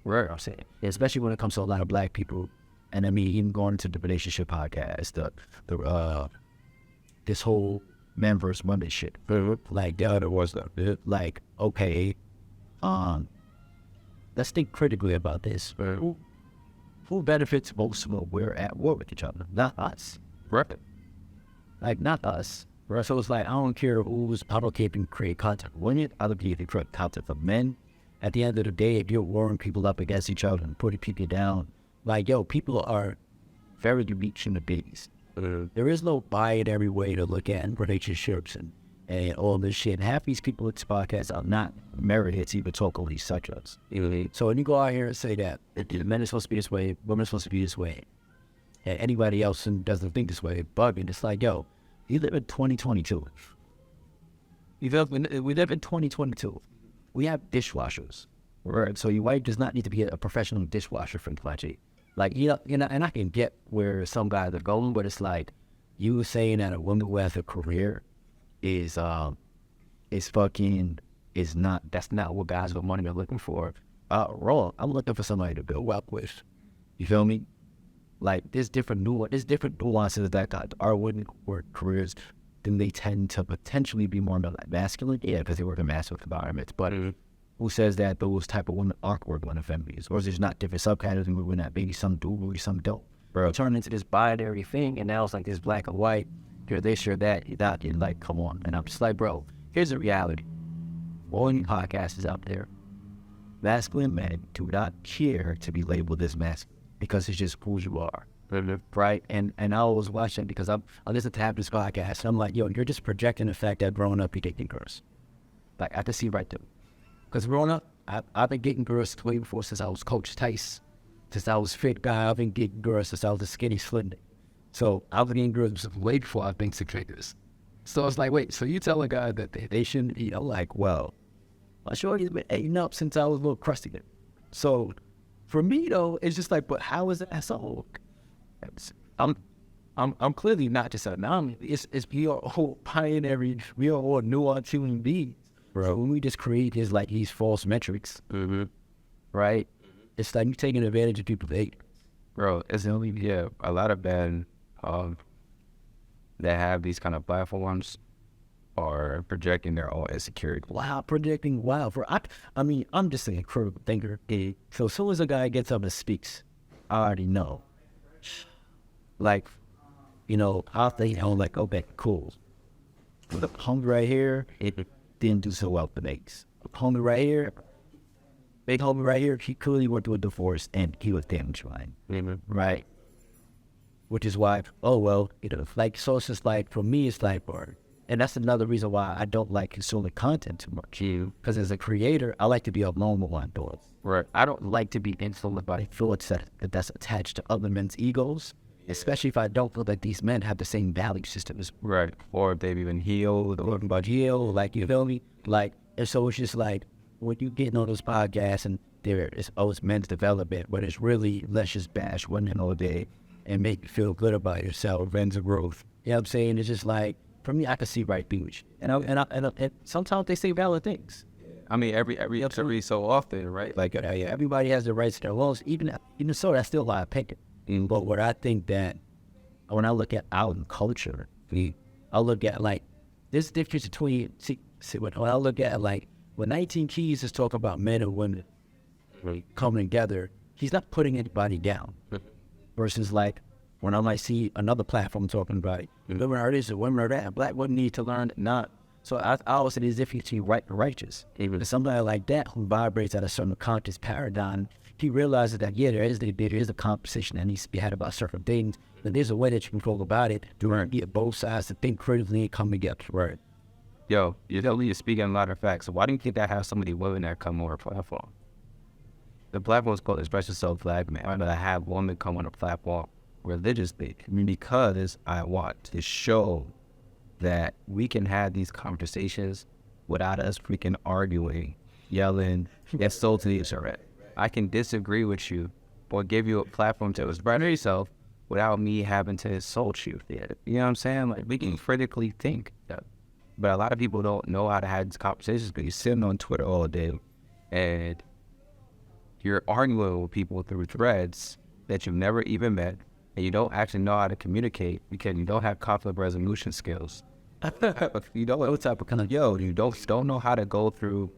Right. You know what I'm saying? Especially when it comes to a lot of black people. And I mean, even going into the relationship podcast, this whole man versus woman shit. Like, the other was like, okay, let's think critically about this. Who benefits most when we're at war with each other? Not us. Right. Like, not us. Right? So it's like, I don't care if you can create content for women, other people can create content for men. At the end of the day, if you're warring people up against each other and putting people down, like, yo, people are very unique human beings. There is no binary way to look at relationships and all this shit. Half these people in this podcast are not merited to even talk on these subjects. So when you go out here and say that men are supposed to be this way, women are supposed to be this way, and anybody else doesn't think this way, bugging, it's like, yo, you live in 2022. We live in 2022. We have dishwashers. Right? So your wife does not need to be a professional dishwasher for Klachi. Like, you know, and I can get where some guys are going, but it's like, you saying that a woman who has a career is is fucking is not. That's not what guys with money are looking for. Wrong. I'm looking for somebody to build wealth with. You feel me? Like there's different nuances that guys are winning work careers. Then they tend to potentially be more like masculine. Yeah, because they work in masculine environments. But who says that those type of women aren't working on families, or is there's not different subcategories of women that maybe some do, maybe some don't? Bro, turn into this binary thing, and now it's like this black and white. You're this, you're that, you're that. You're like, come on. And I'm just like, bro, here's the reality. All you podcasters out there, masculine men do not care to be labeled as masculine because it's just who you are. Right? And I was watching because I listen to half this podcast, and I'm like, yo, you're just projecting the fact that growing up, you're dating girls. Like, I can see right through. Because growing up, I've been getting girls way before since I was Coach Tice. Since I was fit guy, I've been getting girls since I was a skinny slender. So I've been getting girls way before I've been successful. So it's like, wait, so you tell a guy that they shouldn't eat? I'm like, well, I'm sure he's been eating up since I was a little crusty. So for me though, it's just like, but how is that so? I'm clearly not just an anomaly. It's we are all pioneering, we are all nuanced human beings. Bro, when we just create these false metrics, right? It's like you taking advantage of people's hate. Bro, it's only a lot of men that have these kind of platforms are projecting their own insecurity. Wow, projecting for I mean, I'm just an incredible thinker. So as soon as a guy gets up and speaks, I already know. Like, you know, I'll think, like, okay, cool. The homie right here, it didn't do so well for Nates. Homie right here, big homie right here, he clearly went through a divorce and he was damaged by it. Right? Which is why, oh, well, you know, like, so it's just like, for me, it's like, and that's another reason why I don't like consuming content too much. Because as a creator, I like to be alone with my thoughts. Right. I don't like to be influenced by thoughts that's attached to other men's egos, especially if I don't feel that these men have the same value system as right, or if they've even healed, or about healed, like, you feel me? Like, and so it's just like, when you getting on those podcasts and it's men's development, but it's really, let's just bash women all day and make you feel good about yourself, men's growth. You know what I'm saying? It's just like, for me, I can see right through it. And sometimes they say valid things. I mean, every so often, right? Like, everybody has the rights to their laws. Even so, that's still my opinion. But what I think that, when I look at our culture, I look at, like, there's a difference between, when I look at, like, when 19 Keys is talking about men and women coming together, he's not putting anybody down. Versus, like, when I might see another platform talking about women are this and women are that, and black women need to learn not. So I always say there's a difference between right and righteous. Even somebody like that who vibrates at a certain conscious paradigm, he realizes that, yeah, there is a conversation that needs to be had about certain things, but there's a way that you can go about it to get both sides to think critically and come together. Right. Yo, you're speaking a lot of facts. So why do you think that have so many women that come on a platform? The platform is called Express Yourself Black Man. Why do I have women come on a platform religiously? Because I want to show that we can have these conversations without us freaking arguing, yelling, insulting each other. I can disagree with you or give you a platform to express yourself without me having to insult you. You know what I'm saying? Like, we can critically think. But a lot of people don't know how to have these conversations because you're sitting on Twitter all day and you're arguing with people through threads that you've never even met, and you don't actually know how to communicate because you don't have conflict resolution skills. You don't know what type of you don't know how to go through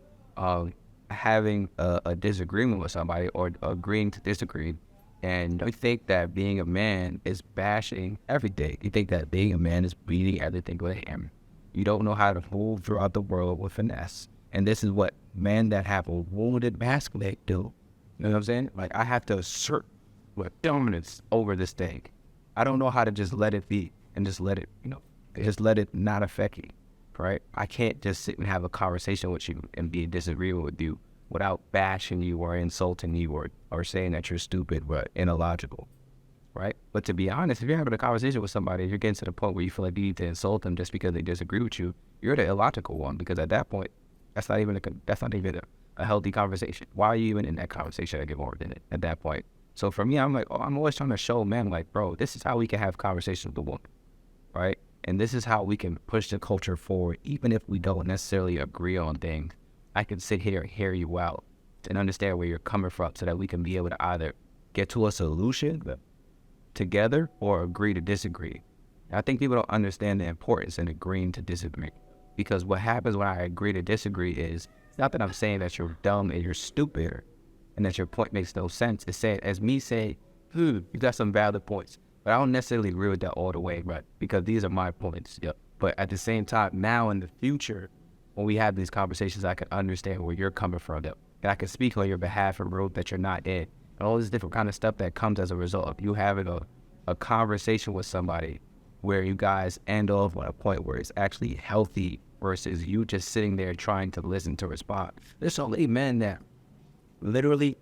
having a disagreement with somebody or agreeing to disagree. And you think that being a man is bashing everything. You think that being a man is beating everything with a hammer. You don't know how to move throughout the world with finesse. And this is what men that have a wounded masculine do. You know what I'm saying? Like, I have to assert with dominance over this thing. I don't know how to just let it be and just let it, just let it not affect you, right? I can't just sit and have a conversation with you and be in disagreement with you without bashing you or insulting you or saying that you're stupid but illogical, right? But to be honest, if you're having a conversation with somebody, if you're getting to the point where you feel like you need to insult them just because they disagree with you, you're the illogical one, because at that point, that's not even a healthy conversation. Why are you even in that conversation to get more than it at that point? So for me, I'm like, I'm always trying to show men, like, bro, this is how we can have conversations with the woman, right? And this is how we can push the culture forward, even if we don't necessarily agree on things. I can sit here and hear you out and understand where you're coming from so that we can be able to either get to a solution together or agree to disagree. I think people don't understand the importance in agreeing to disagree, because what happens when I agree to disagree is, it's not that I'm saying that you're dumb and you're stupid and that your point makes no sense. It's saying, as me saying, you got some valid points, but I don't necessarily agree with that all the way, right? Because these are my points. Yep. But at the same time, now in the future, when we have these conversations, I can understand where you're coming from, and I can speak on your behalf in road that you're not in, and all this different kind of stuff that comes as a result of you having a conversation with somebody where you guys end off on a point where it's actually healthy versus you just sitting there trying to listen to respond. There's so many men that literally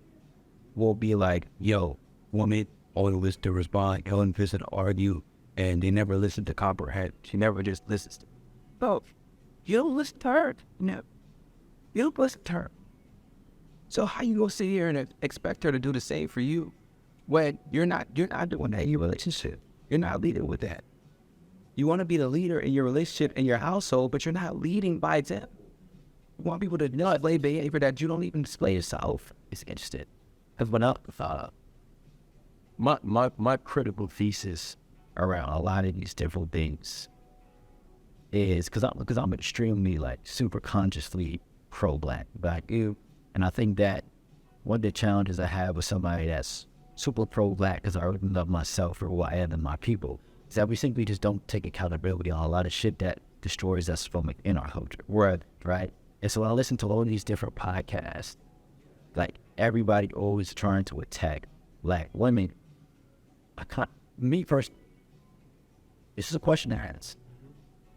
will be like, yo, woman only listen to respond, Ellen listen to argue, and they never listen to comprehend. She never just listens to. So you don't listen to her. No, you don't listen to her. So how you gonna sit here and expect her to do the same for you when you're not doing that in your relationship? You're not leading with that. You want to be the leader in your relationship, in your household, but you're not leading by example. You want people to display behavior that you don't even display yourself. It's interesting. Because when my critical thesis around a lot of these different things is because I'm extremely like super consciously pro-black, like you, and I think that one of the challenges I have with somebody that's super pro-black, because I already love myself for who I am and my people, is that we simply just don't take accountability on a lot of shit that destroys us from in our culture. Right? And so when I listen to all these different podcasts, like everybody always trying to attack black women. Me first, this is a question to ask.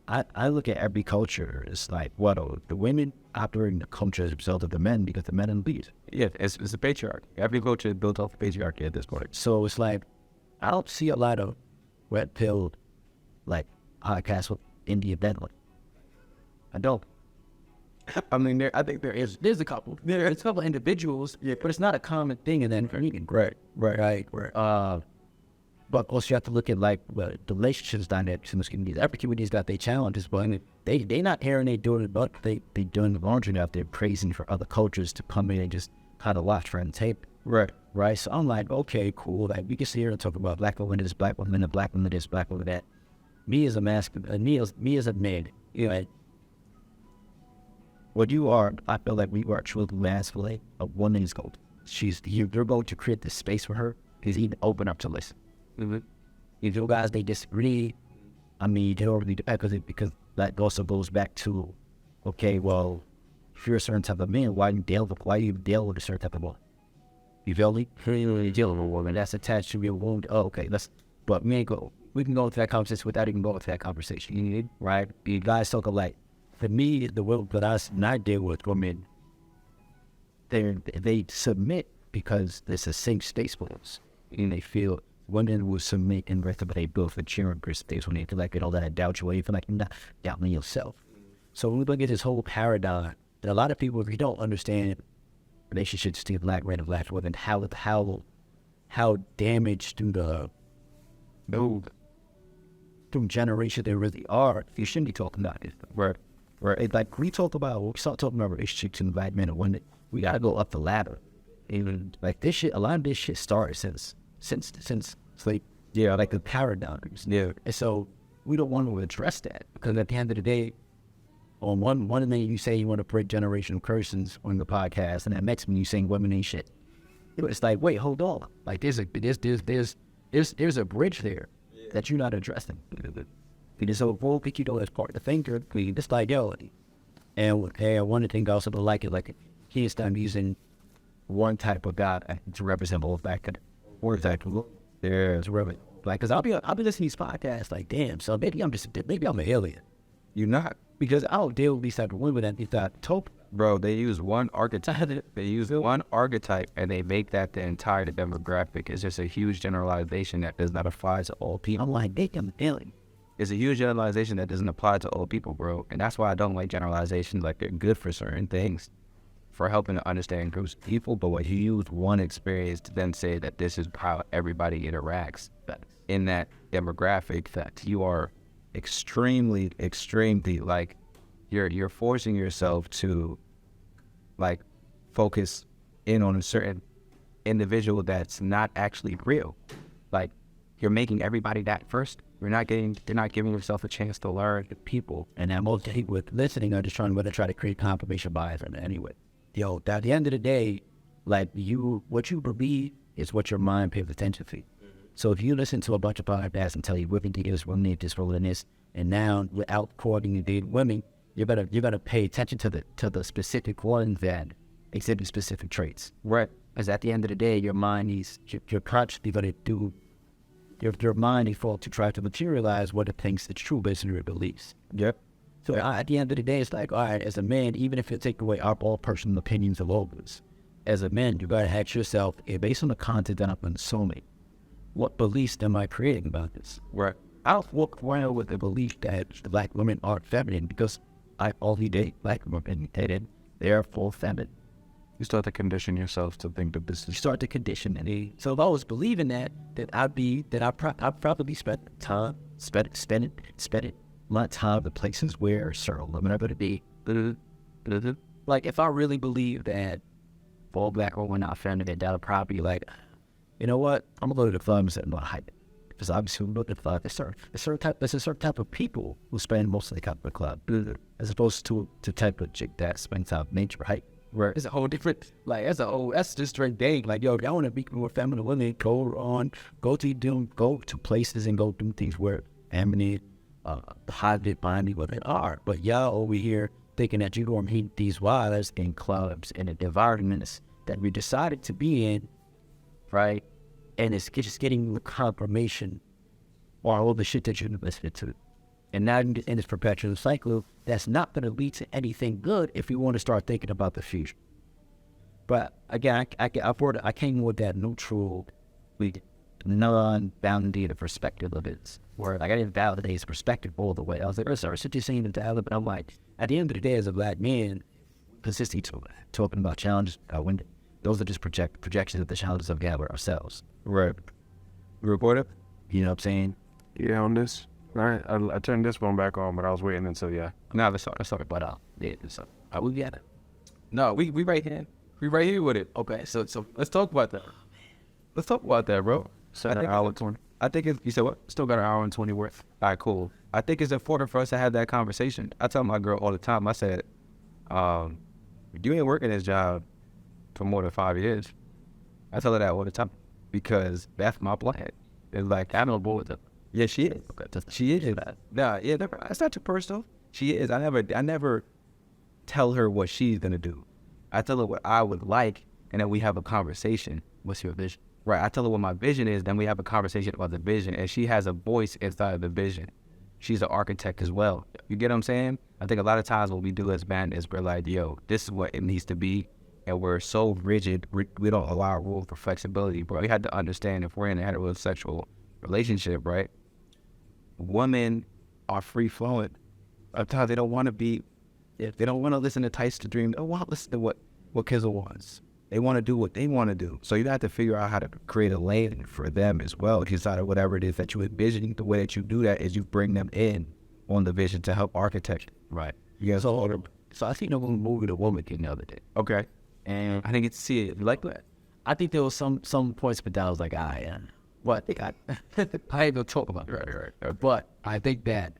I look at every culture as like, what are the women operating the culture as a result of the men, because the men in the lead. Yeah, it's a patriarchy. Every culture is built off of patriarchy at this point. So it's like, I don't see a lot of red pill like podcasts with India Bentley. I don't. I mean, I think there's a couple. There's a couple individuals, yeah, but it's not a common thing in that community. Right. But also you have to look at like the relationships dynamics in this community. Every community's got their challenges, but I mean, they not hearing they doing it, but they doing the laundry out there praising for other cultures to come in and just kind of watch for entertainment. Right. So I'm like, okay, cool. Like we can sit here and talk about black women this, black women that, black women this, black women that. Me as a masculine, me as a man, you know, what you are, I feel like we are truly masculine. A woman is going, you're going to create this space for her. Is even open up to listen. Mm-hmm. If you guys they disagree, I mean, they don't really depend because that also goes back to, okay, well, if you're a certain type of man, why you deal with a certain type of woman? You feel me? You're dealing with a woman that's attached to your wound. Oh, okay, but we can go into that conversation without even going into that conversation, right? You guys talk like, for me, the women that I deal with women, they submit because there's a safe space for us. And they feel women will submit in rest of they build for cheering space when they feel like all that doubt you, or you feel like you're not doubting yourself. So when we look at this whole paradigm, that a lot of people, if you don't understand relationships between black men and black women, how damaged through generation they really are, you shouldn't be talking about it. Right. Like we start talking about relationships in black men and women, we gotta go up the ladder. Even like this shit, a lot of this shit started since like, yeah, like the paradigms. Yeah. And so we don't want to address that because at the end of the day, on one thing you say you want to break generational curses on the podcast, and that next one you saying women ain't shit. It's like, wait, hold on. Like there's a bridge there that you're not addressing. Because so we'll pick you know as part of the thinker, this ideology. And one of the things I also don't like is like he is done using one type of God to represent both back and forth. Like, yeah, to represent. Like, cause I'll be listening to these podcasts. Like, damn. So maybe I'm an alien. You're not, because I don't deal with these type of women that you thought top. Bro, they use one archetype. And they make that the entire demographic. It's just a huge generalization that does not apply to all people. I'm like, they come alien. It's a huge generalization that doesn't apply to all people, bro. And that's why I don't like generalizations. Like, they're good for certain things, for helping to understand groups of people, but when you use one experience to then say that this is how everybody interacts in that demographic, that you are extremely like you're forcing yourself to like focus in on a certain individual that's not actually real. Like you're making everybody that first. You're not giving yourself a chance to learn the people. And that most people with listening are just trying to create confirmation bias in it anyway. Yo, at the end of the day, like what you believe is what your mind pays attention to. So if you listen to a bunch of podcasts and tell you women think this, women need this, women this, and now without courting and dating women, you're gonna pay attention to the specific ones that exhibit specific traits. Right. Because at the end of the day, your mind is you're constantly gonna do your mind default to try to materialize what it thinks is true based on your beliefs. Yep. So at the end of the day, it's like, all right, as a man, even if you take away our all personal opinions of others, as a man, you gotta ask yourself, based on the content that I'm consuming, what beliefs am I creating about this? Right. I don't walk around with the belief that black women are feminine because I only date black women, and they're full feminine. You start to condition yourself to think that this You is start to condition it. So if I was believing that I'd probably spend my time in places where certain women are going to be. Like if I really believe that all black women are feminine, that would probably like, you know what? I'm gonna go to the club and say, I'm not hiding. Because obviously when we go to the club, there's a certain type of people who spend most of the time at the club, as opposed to type of chick that spends time in nature, right? Where it's a whole different, like that's just straight dating. Like, yo, if y'all want to be more feminine women, go to places and go do things where feminine, positive, minded women are. But y'all over here thinking that you're going to meet these wives in clubs and in environments that we decided to be in, right? And it's just getting the confirmation or all the shit that you're listening to. And now in this perpetual cycle, that's not going to lead to anything good if you want to start thinking about the future. But again, I came with that neutral, non-bounded perspective of it. Where like I didn't validate his perspective all the way. I was like, sorry, so you're saying the dialogue, but I'm like, at the end of the day, as a black man, consistently talking about challenges, when those are just projections of the challenges of gather ourselves. right. You report it? You know what I'm saying? Yeah, on this. All right, I turned this one back on, but I was waiting until No, let's talk about Yeah, so we got it. No, we right here. We right here with it. Okay, so Let's talk about that. Let's talk about that, bro. So an hour 20. I think it's, you said what? still got an hour and 20 worth. All right, cool. I think it's important for us to have that conversation. I tell my girl all the time, I said, you ain't working this job for more than 5 years. I tell her that all the time because that's my plan. It's like, I'm on board with it. yeah, she is. Okay, She is. Nah, yeah, that's not too personal. She is. I never tell her what she's gonna do. I tell her what I would like, and then we have a conversation. What's your vision? Right. I tell her what my vision is, then we have a conversation about the vision, and she has a voice inside of the vision. She's an architect as well. You get what I'm saying? I think a lot of times what we do as men is we're like, yo, this is what it needs to be, and we're so rigid, we don't allow room for flexibility. But we had to understand if we're in a heterosexual relationship, right? Women are free flowing. Sometimes they don't want to be, if they don't want to listen to Tyson Dream, they don't want to listen to what Kizzle wants. They want to do what they want to do. So you have to figure out how to create a lane for them as well. Decide whatever it is that you envision. The way that you do that is you bring them in on the vision to help architect. Right. Yeah. So I think there was a movie, The Woman, the other day. Okay. And I didn't get to see it. You like that? I think there was some points, but that was like, yeah. But I think I ain't gonna talk about it. Right. But I think that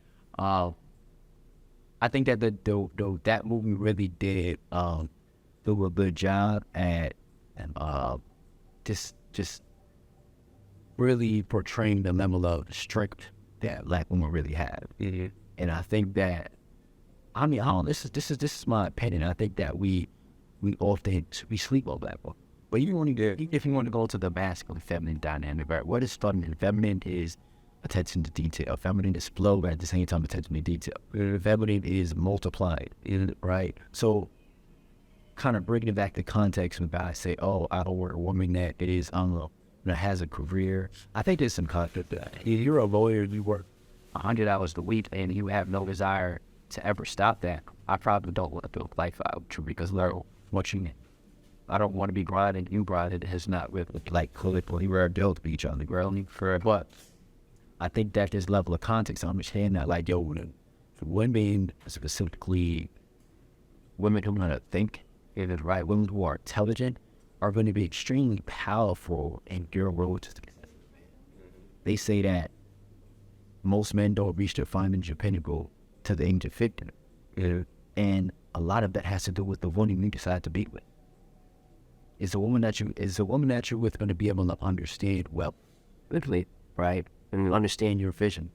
that movie really did do a good job at just really portraying the level of strength that black women really have. Mm-hmm. And I think that, I mean, this is my opinion. I think that we often sleep on black women. But even if you want to go to the masculine feminine dynamic, right? What is feminine? Feminine is attention to detail. Feminine is flow, but at the same time attention to detail. Feminine is multiplied, right? So kind of bringing it back to context when guys say, oh, I don't want a woman that is, that has a career. I think there's some concept that if you're a lawyer, you work 100 hours a week and you have no desire to ever stop that, I probably don't want to do a life out with you because what you mean. I don't want to be grinding. You grinding is not with like politically we're adults to each other, really. But I think that this level of context, I understand that, like, yo, women, specifically women who know how to think, is it right? Women who are intelligent are going to be extremely powerful in your road to success. They say that most men don't reach their financial pinnacle to the age of 50. And a lot of that has to do with the woman you decide to be with. Is a woman that you're with going to be able to understand well, literally, right? And understand your vision.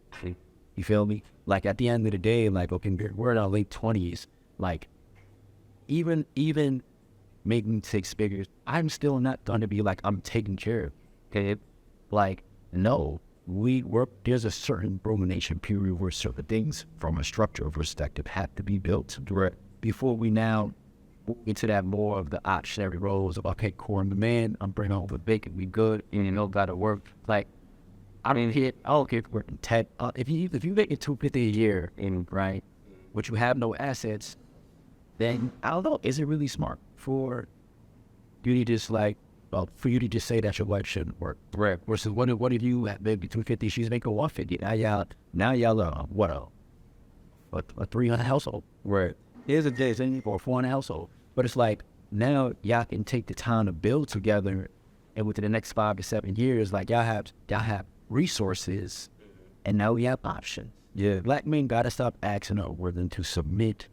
You feel me? Like, at the end of the day, like, okay, we're in our late 20s. Like, even making 6 figures, I'm still not going to be like, I'm taking care of. Okay? Like, no. There's a certain rumination period where certain things from a structural perspective have to be built before we now move into that more of the optionary roles of, okay, core and demand, I'm bringing home the bacon, we good, and gotta work. Like, I don't care if you're working tech. If you make it $250 a year, right, but you have no assets, then I don't know, is it really smart for you to just say that your wife shouldn't work? Right. Versus what if you have maybe $250, she's making $150. Now y'all are a 300 household. Right. Here's a day for a 400 household. But it's like, now y'all can take the time to build together, and within the next 5 to 7 years, like, y'all have resources, and now we have options. Yeah, black men gotta stop asking our women to submit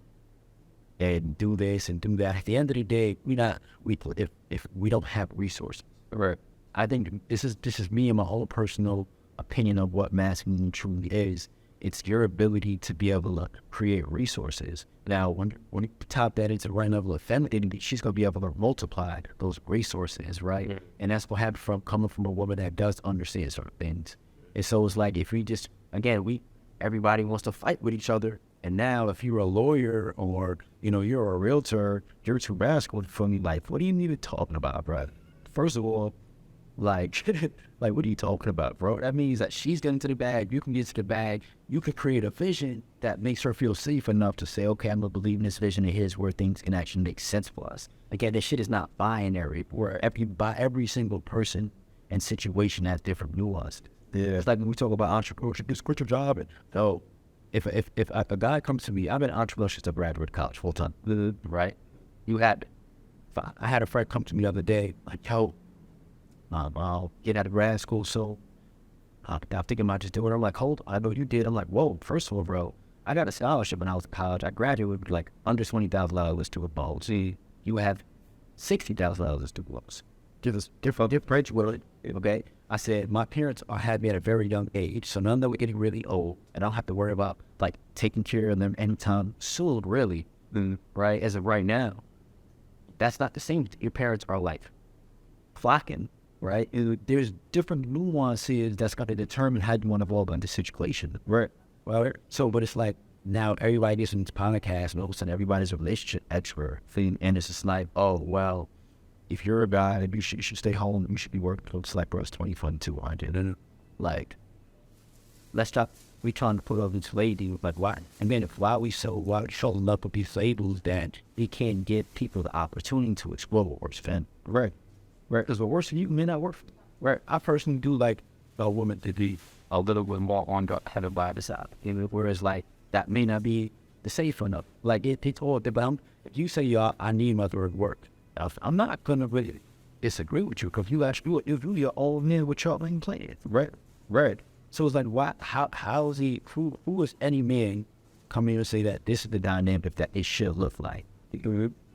and do this and do that. At the end of the day, if we don't have resources. Right. I think this is me and my own personal opinion of what masculine truly is. It's your ability to be able to create resources. Now, when you top that into the right level of femininity, she's going to be able to multiply those resources, right? Mm. And that's what happens coming from a woman that does understand certain things. And so it's like, if we just, again, everybody wants to fight with each other. And now if you're a lawyer or, you're a realtor, you're too masculine for me. Like, what are you even talking about, bro? First of all, like, what are you talking about, bro? That means that she's getting to the bag. You can get to the bag. You can create a vision that makes her feel safe enough to say, okay, I'm going to believe in this vision, and here's where things can actually make sense for us. Again, this shit is not binary, where every single person and situation has different nuances. Yeah. It's like when we talk about entrepreneurship, just quit your job. And no, if a guy comes to me, I've been an entrepreneur since I graduated college full time, right? I had a friend come to me the other day, like, yo, I'll get out of grad school, so I'm thinking about just doing it. I'm like, hold on, I know you did. I'm like, whoa, first of all, bro, I got a scholarship when I was in college. I graduated with like under $20,000 student loans. See, you have $60,000 student loans. Different, okay? I said, my parents had me at a very young age, so none of them were getting really old, and I don't have to worry about like taking care of them anytime soon, really, right? As of right now, that's not the same. Your parents are like flocking. Right? There's different nuances that's going to determine how you want to evolve in the situation. Right. Well, but it's like, now everybody listens to podcasts, and all of a sudden everybody's a relationship expert. And it's just like, oh, well, if you're a guy, then you should stay home. You should be working. It's like, bro, it's 2022. And like, let's stop. We trying to put all this lady, like, why? And then why we show up with these labels that we can't give people the opportunity to explore what works for them. Right. Right, because what works for you may not work for me. Right, I personally do like a woman to be a little bit more on the head by the side. Whereas like that may not be the safe enough. Like it's all about. If you say I need my third work, I'm not gonna really disagree with you because you actually if you're all in with your own plan. Right. So it's like, why? How is he? Who is any man come here and say that this is the dynamic that it should look like?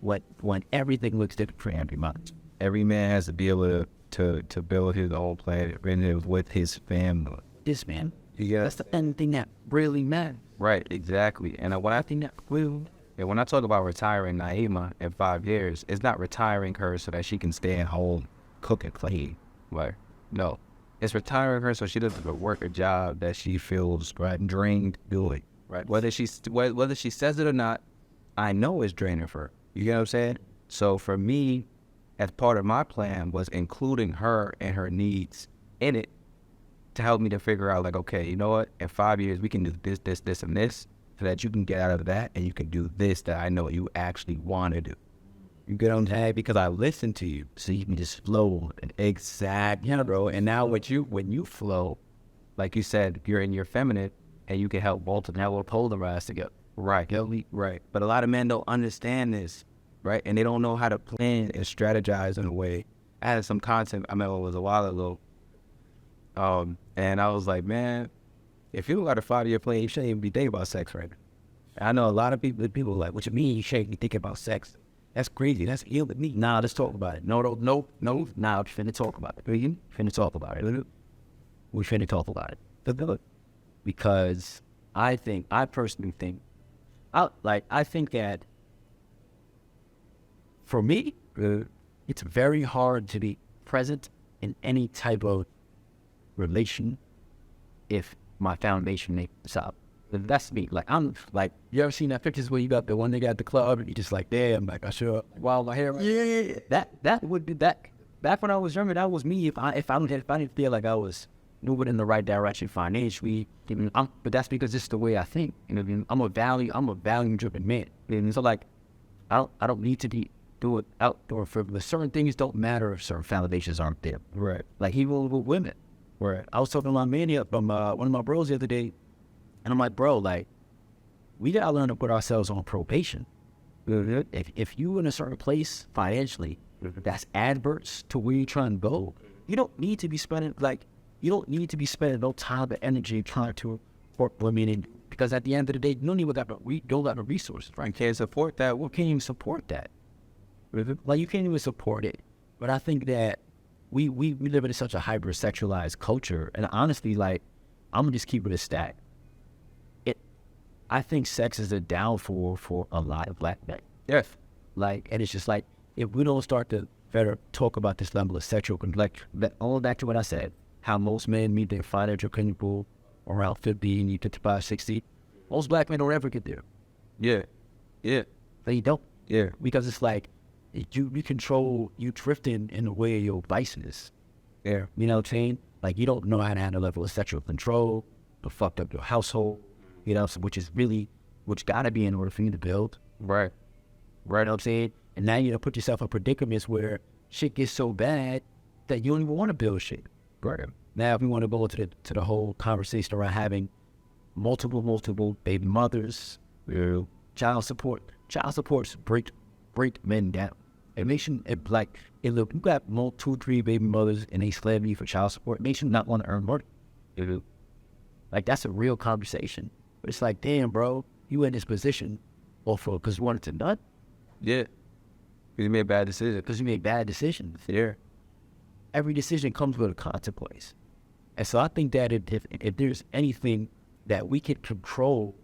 When everything looks different for everybody. Every man has to be able to build his own plan with his family. This man, that's the only thing that really matters. Right, exactly. And when I talk about retiring Naima in 5 years, it's not retiring her so that she can stay at home, cook and clean. Right? No, it's retiring her so she doesn't work a job that she feels drained doing. Right. Whether she says it or not, I know it's draining for her. You get what I'm saying? So for me, as part of my plan was including her and her needs in it to help me to figure out, like, okay, you know what? In 5 years, we can do this, and this, so that you can get out of that and you can do this that I know you actually want to do. You get on tag because I listen to you, so you can just flow and exact, bro. And now when you flow, like you said, you're in your feminine, and you can help both of them. Now we're polarized together. Right. Right. But a lot of men don't understand this, right? And they don't know how to plan and strategize in a way. I had some content, I remember it was a while ago. And I was like, man, if you got a 5-year plan, you shouldn't even be thinking about sex right now. I know a lot of people are like, what you mean you shouldn't be thinking about sex? That's crazy. That's ill to me. Nah, let's talk about it. No. Nah, we finna talk about it. We finna talk about it. We finna talk about it. Because I personally think, I think that for me, it's very hard to be present in any type of relation if my foundation ain't solid. That's me. Like, I'm like, you ever seen that pictures where you got the one nigga at the club and you just like, damn, like I sure wow my hair. Right? Yeah. That would be that. Back when I was younger, that was me. If I didn't feel like I was moving in the right direction financially, but that's because it's the way I think. You know, I'm a value driven man. And so like, I don't need to be doing outdoor frivolous. Certain things don't matter if certain foundations aren't there. Right. Like even with women. Right. I was talking to my man here from one of my bros the other day, and I'm like, bro, like, we gotta learn to put ourselves on probation. If you in a certain place financially that's adverse to where you're trying to go, you don't need to be spending no time and energy trying to support women, because at the end of the day, you don't even got the resources, right? Can't support that. Well, can't even support that. Like, you can't even support it. But I think that we live in such a hypersexualized culture, and honestly, like, I'm gonna just keep it a stat. I think sex is a downfall for a lot of black men. Yes. Like, and it's just like, if we don't start to better talk about this level of sexual, like, all back to what I said, how most men meet their financial pinnacle around 50, 55, 60. Most black men don't ever get there. Yeah. They don't. Yeah. Because it's like, you drifting in the way of your vices. Yeah. You know what I'm saying? Like, you don't know how to handle a level of sexual control, to fucked up your household, you know, so which gotta be in order for you to build. Right. Right, you know what I'm saying? And now you put yourself in predicaments where shit gets so bad that you don't even want to build shit. Right. Now, if we want to go to the whole conversation around having multiple baby mothers, child supports break men down. It makes you, look, you got 2, 3 baby mothers and they slave you for child support. It makes you not want to earn money. Like, that's a real conversation. But it's like, damn, bro, you in this position, because you wanted to nut? Yeah. Because you made bad decisions. Because you made bad decisions. Yeah. Every decision comes with a consequence. And so I think that if there's anything that we can control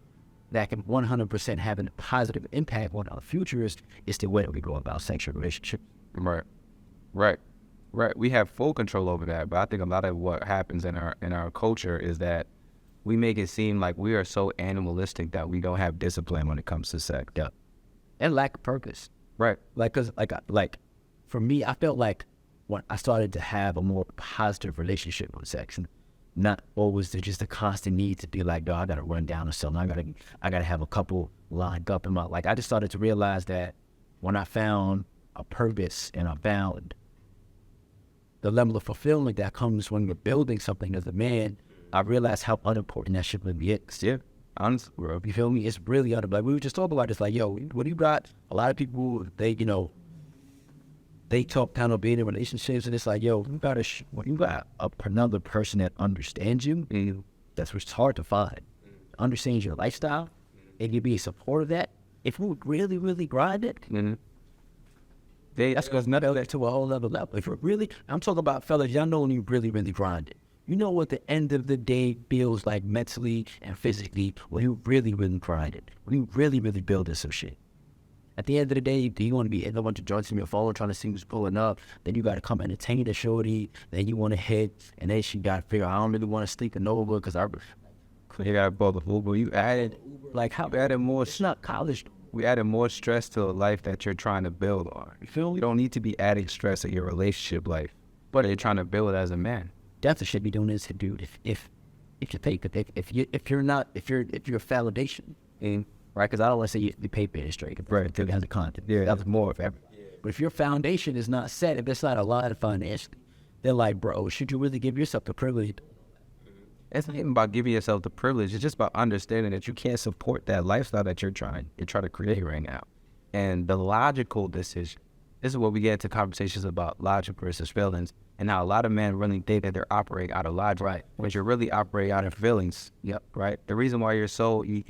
that can 100% have a positive impact on our futures, is the way that we go about sexual relationships. Right. We have full control over that, but I think a lot of what happens in our culture is that we make it seem like we are so animalistic that we don't have discipline when it comes to sex. Yeah. And lack of purpose. Right. Like, cause like for me, I felt like when I started to have a more positive relationship with sex, and not always just a constant need to be like, dog, I gotta run down or something. I gotta have a couple lined up in my, like, I just started to realize that when I found a purpose and I found the level of fulfillment that comes when you're building something as a man, I realized how unimportant that shit really is. Yeah. Honestly, bro, you feel me? It's really unimportant. Like, we were just talking about this, like, yo, what do you got? A lot of people, they talk down on being in relationships, and it's like, yo, you got another person that understands you, that's what's hard to find. Understands your lifestyle, and you be a support of that. If we really, really grind it, that's because nothing else to a whole other level. If we're really, I'm talking about fellas, y'all know when you really, really grind it. You know what the end of the day feels like mentally and physically when you really, really grind it. When you really, really build some shit. At the end of the day, do you want to be hitting a bunch of joints in your phone trying to see who's pulling up? Then you got to come entertain the shorty. Then you want to hit. And then she got to figure, I don't really want to sleep in Nova because you got to both of Uber. You added, like, how? You added more. It's not college. We added more stress to a life that you're trying to build on. You feel me? You don't need to be adding stress to your relationship life, but you're trying to build as a man. That's what should be doing this, dude. If you take if you're foundation, and right, because I don't want to say you paper is straight, right? Until you have the content. Yeah, that's more of everything. Yeah. But if your foundation is not set, if it's not aligned financially, then like, bro, should you really give yourself the privilege? It's not even about giving yourself the privilege. It's just about understanding that you can't support that lifestyle that you're trying to create right now. And the logical decision, this is where we get into conversations about logic versus feelings, and how a lot of men really think that they're operating out of logic, right? But you're really operating out of feelings. Yep. Right. The reason why you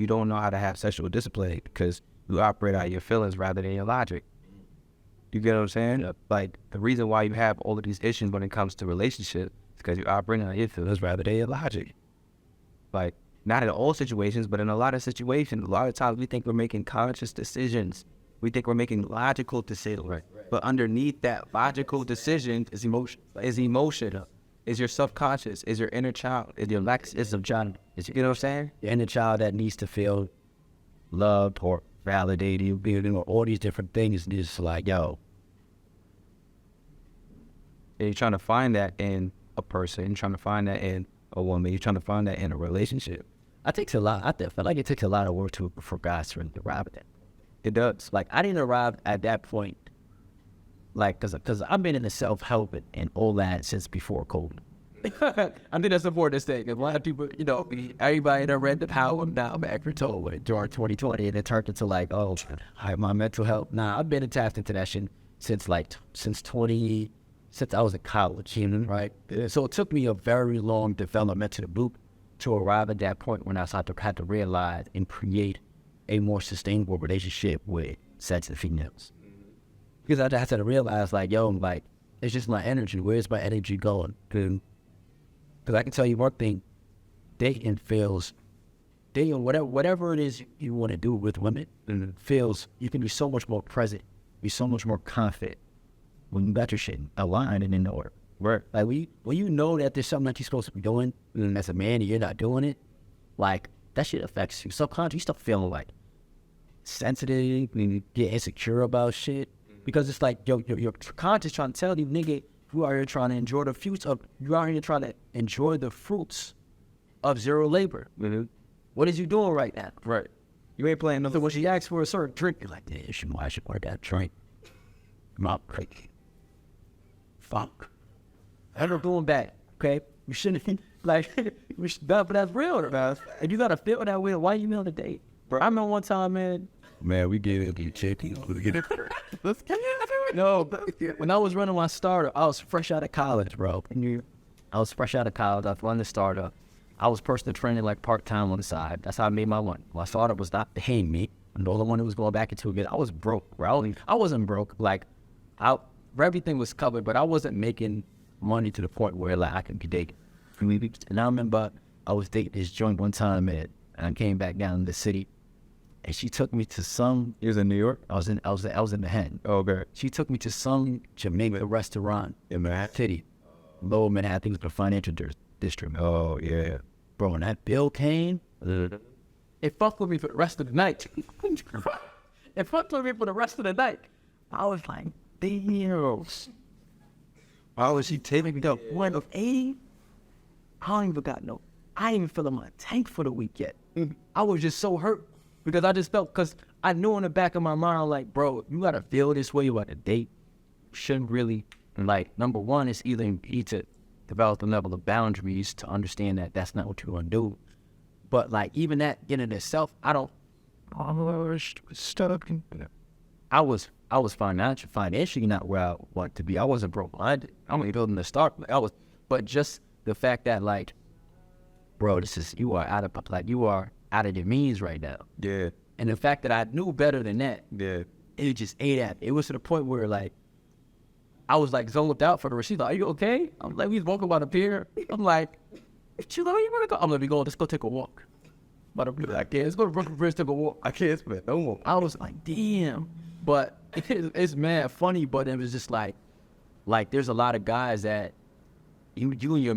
don't know how to have sexual discipline because you operate out of your feelings rather than your logic. You get what I'm saying? Yep. Like the reason why you have all of these issues when it comes to relationships is because you operate out of your feelings rather than your logic. Like not in all situations, but in a lot of situations, a lot of times we think we're making conscious decisions. We think we're making logical decisions, right? But underneath that logical decision is emotion. Is your subconscious? Is your inner child? Is your laxism, John? You know what I'm saying? The inner child that needs to feel loved or validated, or all these different things. And it's like, yo. And you're trying to find that in a person. You're trying to find that in a woman. You're trying to find that in a relationship. I feel like it takes a lot of work for guys to arrive at that. It does. Like, I didn't arrive at that point, like, because I've been in the self-help and all that since before COVID. I think that's important to say, because a lot of people, everybody that read The Power Now Eckhart Tolle during 2020, and it turned into like, oh, my mental health. Nah, I've been attached into that shit since I was in college, right? So it took me a very long developmental loop to arrive at that point when I had to realize and create a more sustainable relationship with sex and females. Because I had to realize, like, yo, like, it's just my energy. Where's my energy going? Because I can tell you one thing, dating, whatever it is you want to do with women, you can be so much more present, be so much more confident when you got your shit aligned and in order. Right. Like, when you know that there's something that you're supposed to be doing, and as a man, and you're not doing it, like, that shit affects you. Subconsciously, you start feeling, like, sensitive, and you get insecure about shit. Because it's like, your conscious trying to tell you, nigga, you are here trying to enjoy the fruits of, you are here trying to enjoy the fruits of zero labor. Mm-hmm. What is you doing right now? Right. You ain't playing nothing. So when she asks for a certain drink, you're like, damn, I should order that drink. I'm out crazy. Fuck. I'm not doing bad, okay? You shouldn't, like, but that's real, man. And you gotta feel that way. Why you on a date? Bro, I remember one time, man, we get it. Chicken. Let's get it. No, when I was running my startup, I was fresh out of college, bro. I was fresh out of college. I was running the startup. I was personal training, like, part-time on the side. That's how I made my money. My startup was not paying me. I'm the only one who was going back into it. I was broke, bro. I wasn't broke. Like, everything was covered, but I wasn't making money to the point where, like, I could be dating. And I remember I was dating this joint one time, and I came back down to the city. And she took me to some. You was in New York? I was in Manhattan. Oh, okay. She took me to some Jamaican restaurant in Manhattan City, Lower Manhattan. I think it was the financial district. Oh yeah, bro. When that bill came, it fucked with me for the rest of the night. It fucked with me for the rest of the night. I was like, damn. Why was she taking me up? 180. I don't even got no. I ain't even filling my tank for the week yet. I was just so hurt. Because I just felt, because I knew in the back of my mind, like, bro, you got to feel this way about a date. You shouldn't really, like, number one, it's either you need to develop a level of boundaries to understand that that's not what you want to do. But, like, even that in and itself, I was financially not where I want to be. I wasn't broke-minded. I'm only building the start. But just the fact that, like, bro, you are out of your means right now. Yeah. And the fact that I knew better than that. Yeah. It just ate at me. It was to the point where, like, I was, like, zoned out for the rest. She's like, are you okay? I'm like, we was walking by the pier. I'm like, she's like, where you want to go? I'm like, let's go take a walk. But I'm like, I can't. Let's go to Brooklyn Bridge, take a walk. I can't spend no more. I was like, damn. But it's mad funny, but it was just like there's a lot of guys that you in your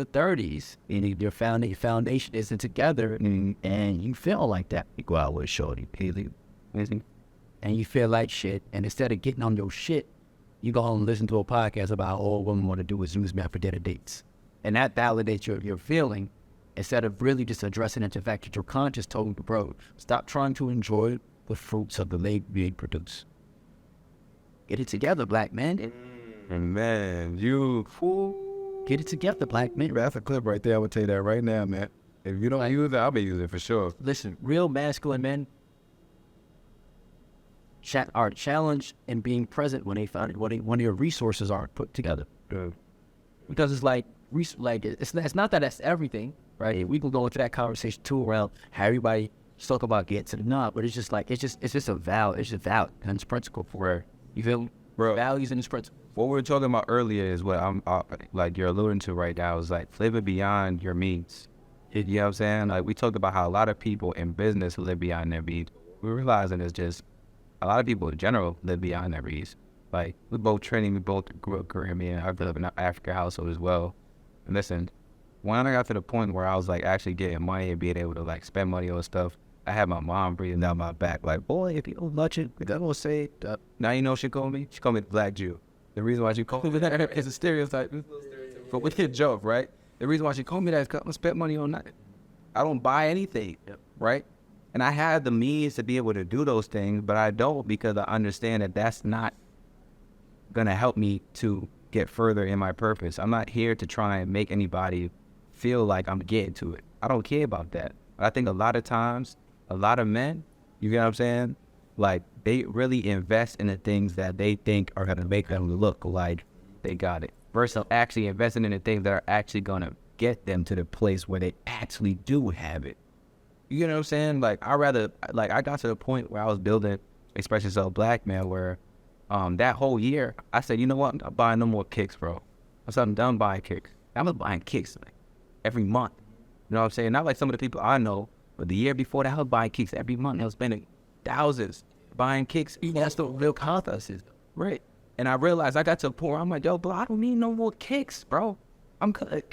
30s and your foundation isn't together and you feel like that. You go out with shorty, and you feel like shit. And instead of getting on your shit, you go home and listen to a podcast about all women want to do is use men for dinner dates. And that validates your feeling instead of really just addressing it to the fact that your conscious told you, bro, stop trying to enjoy the fruits of the labor being produced. Get it together, black man. Man, you fool. Get it together, black men. That's a clip right there. I would tell you that right now, man. If you don't use it, I'll be using it for sure. Listen, real masculine men are challenged in being present when they find it, when their resources aren't put together. Good. Because it's like it's not that that's everything, right? We can go into that conversation too around how everybody talk about getting to the nut, but it's just like it's just a vow. It's just valid and it's principle for you feel me? Bro. Values and it's principle. What we were talking about earlier is what I'm like you're alluding to right now is like living beyond your means. You know what I'm saying? Like we talked about how a lot of people in business live beyond their means. We're realizing it's just a lot of people in general live beyond their means. Like we both training, we both grew up Caribbean. I grew up in an African household as well. And listen, when I got to the point where I was like actually getting money and being able to like spend money on stuff, I had my mom breathing down my back like, boy, if you don't touch it, that will say. Now you know what she called me? She called me the Black Jew. The reason why she called me that is a stereotype. But with your joke, right? The reason why she called me that is because I don't spend money on nothing. I don't buy anything, right? And I had the means to be able to do those things, but I don't because I understand that that's not going to help me to get further in my purpose. I'm not here to try and make anybody feel like I'm getting to it. I don't care about that. I think a lot of times, a lot of men, you get what I'm saying? Like, they really invest in the things that they think are going to make them look like they got it, versus actually investing in the things that are actually going to get them to the place where they actually do have it. You know what I'm saying? Like, I got to the point where I was building Express Yourself Black Man, where that whole year, I said, you know what? I'm not buying no more kicks, bro. I said, I'm done buying kicks. I was buying kicks like every month. You know what I'm saying? Not like some of the people I know, but the year before that, I was buying kicks every month. I was spending thousands buying kicks. That's the real contest is, right? And I realized I got to a point where I'm like, yo, bro, I don't need no more kicks, bro. I'm good.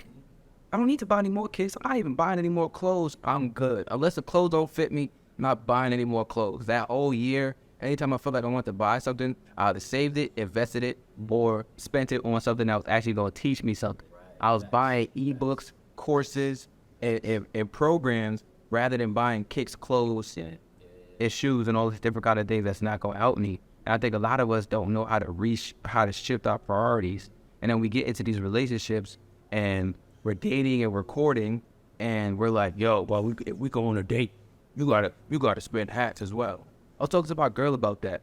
I don't need to buy any more kicks. I'm not even buying any more clothes. I'm good. Unless the clothes don't fit me, I'm not buying any more clothes. That whole year, anytime I felt like I wanted to buy something, I either saved it, invested it, or spent it on something that was actually going to teach me something. I was buying ebooks, courses, and programs rather than buying kicks, clothes, and shoes, and all these different kind of things that's not going to help me. And I think a lot of us don't know how to shift our priorities. And then we get into these relationships, and we're dating and we're courting, and we're like, yo, well, if we go on a date, you gotta spend hats as well. I was talking to my girl about that.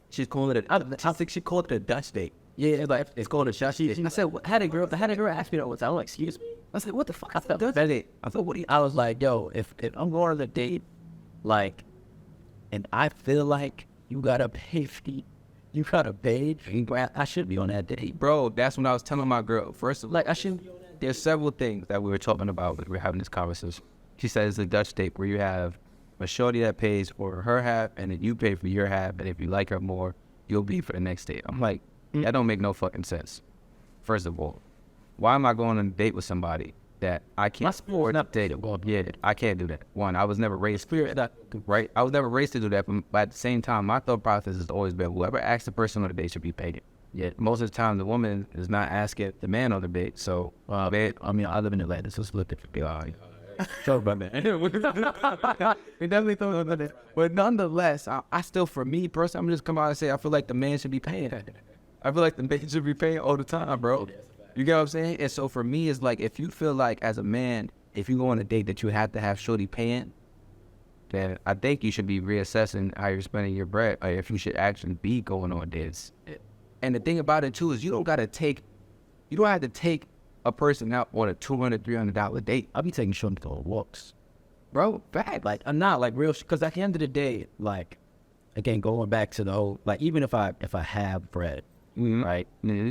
She's calling it I think she called it a Dutch date. Yeah, like it's called a shot. I said, had a girl ask me that once. I was like, excuse me. I said, what the fuck? I thought Dutch date. I thought, what? I was like, yo, if I'm going on a date, like, and I feel like you gotta pay, I should be on that date, bro. That's when I was telling my girl. First, like, I shouldn't be on that date. There's several things that we were talking about when we were having this conversation. She said it's a Dutch date where you have a shorty that pays for her half, and then you pay for your half, and if you like her more, you'll be for the next date. I'm like, that don't make no fucking sense. First of all, why am I going on a date with somebody that I can't afford to date? Well, yeah, I can't do that. One, I was never raised that, right? I was never raised to do that, but at the same time, my thought process has always been whoever asks the person on the date should be paid. Yeah, most of the time, the woman is not asking the man on the date. So, I mean, I live in Atlanta, so it's a little different. Talk about that. We definitely talk about that. But nonetheless, I still, for me personally, I'm just come out and say I feel like the man should be paying. I feel like the man should be paying all the time, bro. You get what I'm saying? And so for me, it's like if you feel like as a man, if you go on a date that you have to have shorty paying, then I think you should be reassessing how you're spending your bread, or if you should actually be going on dates. And the thing about it too is you don't have to take a person out on a $200, $300 date. I'll be taking shorty to walks, bro. Bad, like I'm not like real, because at the end of the day, like again, going back to the whole, like even if I have bread, right? Mm-hmm.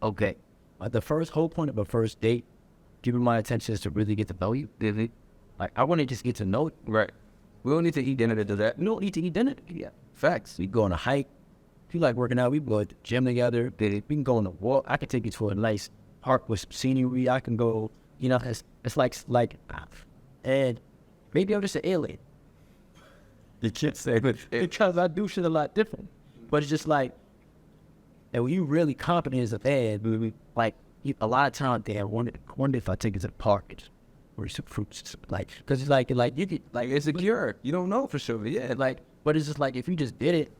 Okay, the whole point of a first date, giving my attention is to really get to know you. Like I want to just get to know you. Right. We don't need to eat dinner to do that. We don't need to eat dinner. Yeah. Facts. We go on a hike. If you like working out, we go to the gym together. We can go on a walk. I can take you to a nice park with some scenery. I can go, it's like, and maybe I'm just an alien. You can't say it. Because I do shit a lot different. But it's just like, and when you really confident as a man, like, a lot of times, damn, wonder if I take it to the park or some fruits, like, because it's like you could, like, it's secure. You don't know for sure. Yeah, like, but it's just like, if you just did it,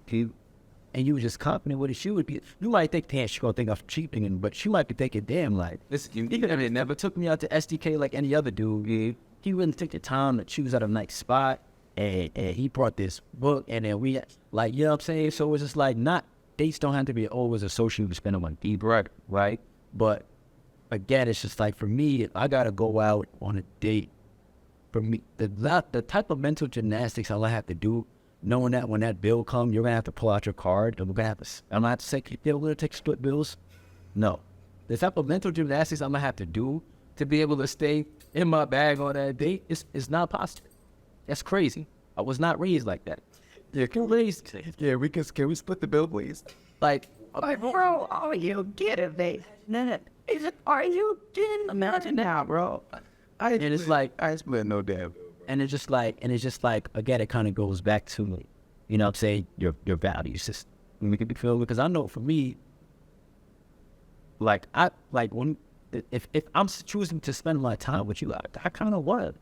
and you were just confident with it, she would be, you might think, damn, she gonna think I'm cheating, but she might be thinking, damn, like, Listen, he never took me out to SDK like any other dude. He wouldn't take the time to choose out a nice spot, and he brought this book, and then we, like, you know what I'm saying? So it's just like, not, dates don't have to be always associated with spending on deep, right? But again, it's just like, for me, I gotta go out on a date. For me, the type of mental gymnastics I'll have to do, knowing that when that bill comes, you're gonna have to pull out your card, and we're gonna have to, I'm gonna have to say, we're gonna take split bills. No. The type of mental gymnastics I'm gonna have to do to be able to stay in my bag on that date is not possible. That's crazy. I was not raised like that. Yeah, can we split the bill, please? Like, bro, are you kidding me? Are you kidding? Imagine now, bro. And it's like, I ain't split no damn. and it's just like, again, it kind of goes back to, you know what I'm saying, your values. Just make it feel, because I know for me, like, if I'm choosing to spend my time with you, I kind of want.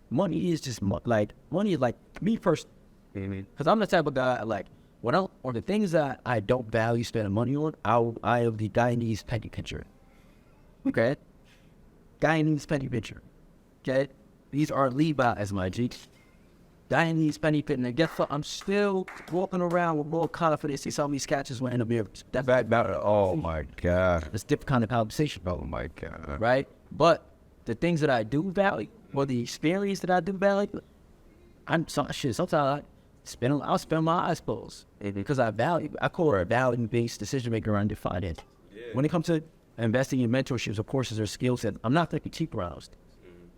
Money is just money is like me first, because I'm the type of guy, like, on the things that I don't value spending money on, I am the Guyanese penny pincher. Okay, Guyanese penny pincher. Okay, these are Levi's, my G. Guyanese penny pincher. And guess what? I'm still walking around with more confidence. See some of these catches were in the mirror. That's Oh my God. It's different kind of conversation, bro. Oh my God. Right? But the things that I do value, or the experience that I do value, sometimes I'll spend my eyes closed because I call it a value-based decision-maker around your finance. When it comes to investing in mentorships, of course, there's skill set. I'm not going to keep around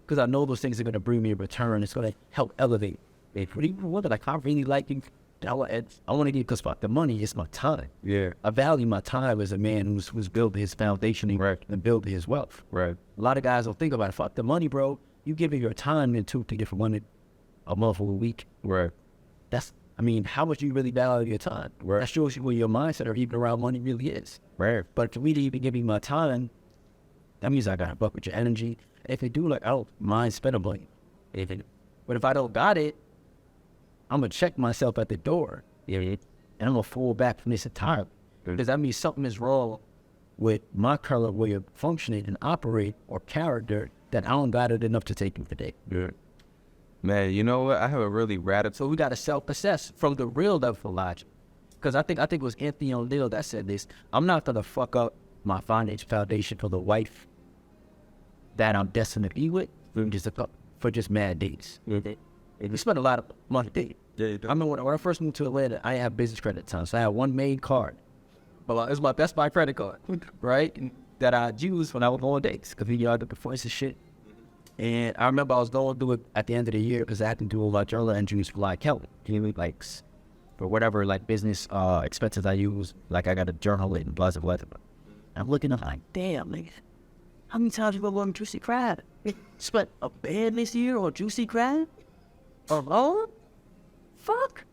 because I know those things are going to bring me a return. It's going to help elevate. Like, I really like you. I want to give, because the money is my time. Yeah. I value my time as a man who's built his foundation and built his wealth. Right. A lot of guys don't think about it. Fuck the money, bro. You give it your time in 2 to different money a month or a week. Right. How much you really value your time. Right. That shows you where your mindset or even around money really is. Right. But for me to even give me my time, that means I got to buck with your energy. If you do, like, I don't mind spending money. But if I don't got it, I'm going to check myself at the door. And I'm going to fall back from this entirely. Because that means something is wrong with my current way of functioning and operate or character that I don't got it enough to take you today. Yeah. Man, you know what? I have a really radical. So we got to self-assess from the real level of logic. Because I think it was Anthony O'Neill that said this. I'm not going to fuck up my financial foundation for the wife that I'm destined to be with for just mad dates. We spent a lot of money dating. Yeah, I remember when I first moved to Atlanta, I didn't have business credit at the time. So I had one main card. But it was my Best Buy credit card, right? And that I'd use when I was on dates. Because we got the points and shit. And I remember I was going through it at the end of the year because I had to do all my journal entries for like help. Like, for whatever like business expenses I use, like I got to journal it and blah, blah, blah. I'm looking up like, damn, nigga, how many times you on Juicy Crab? Spent a band this year on Juicy Crab? Alone? Fuck.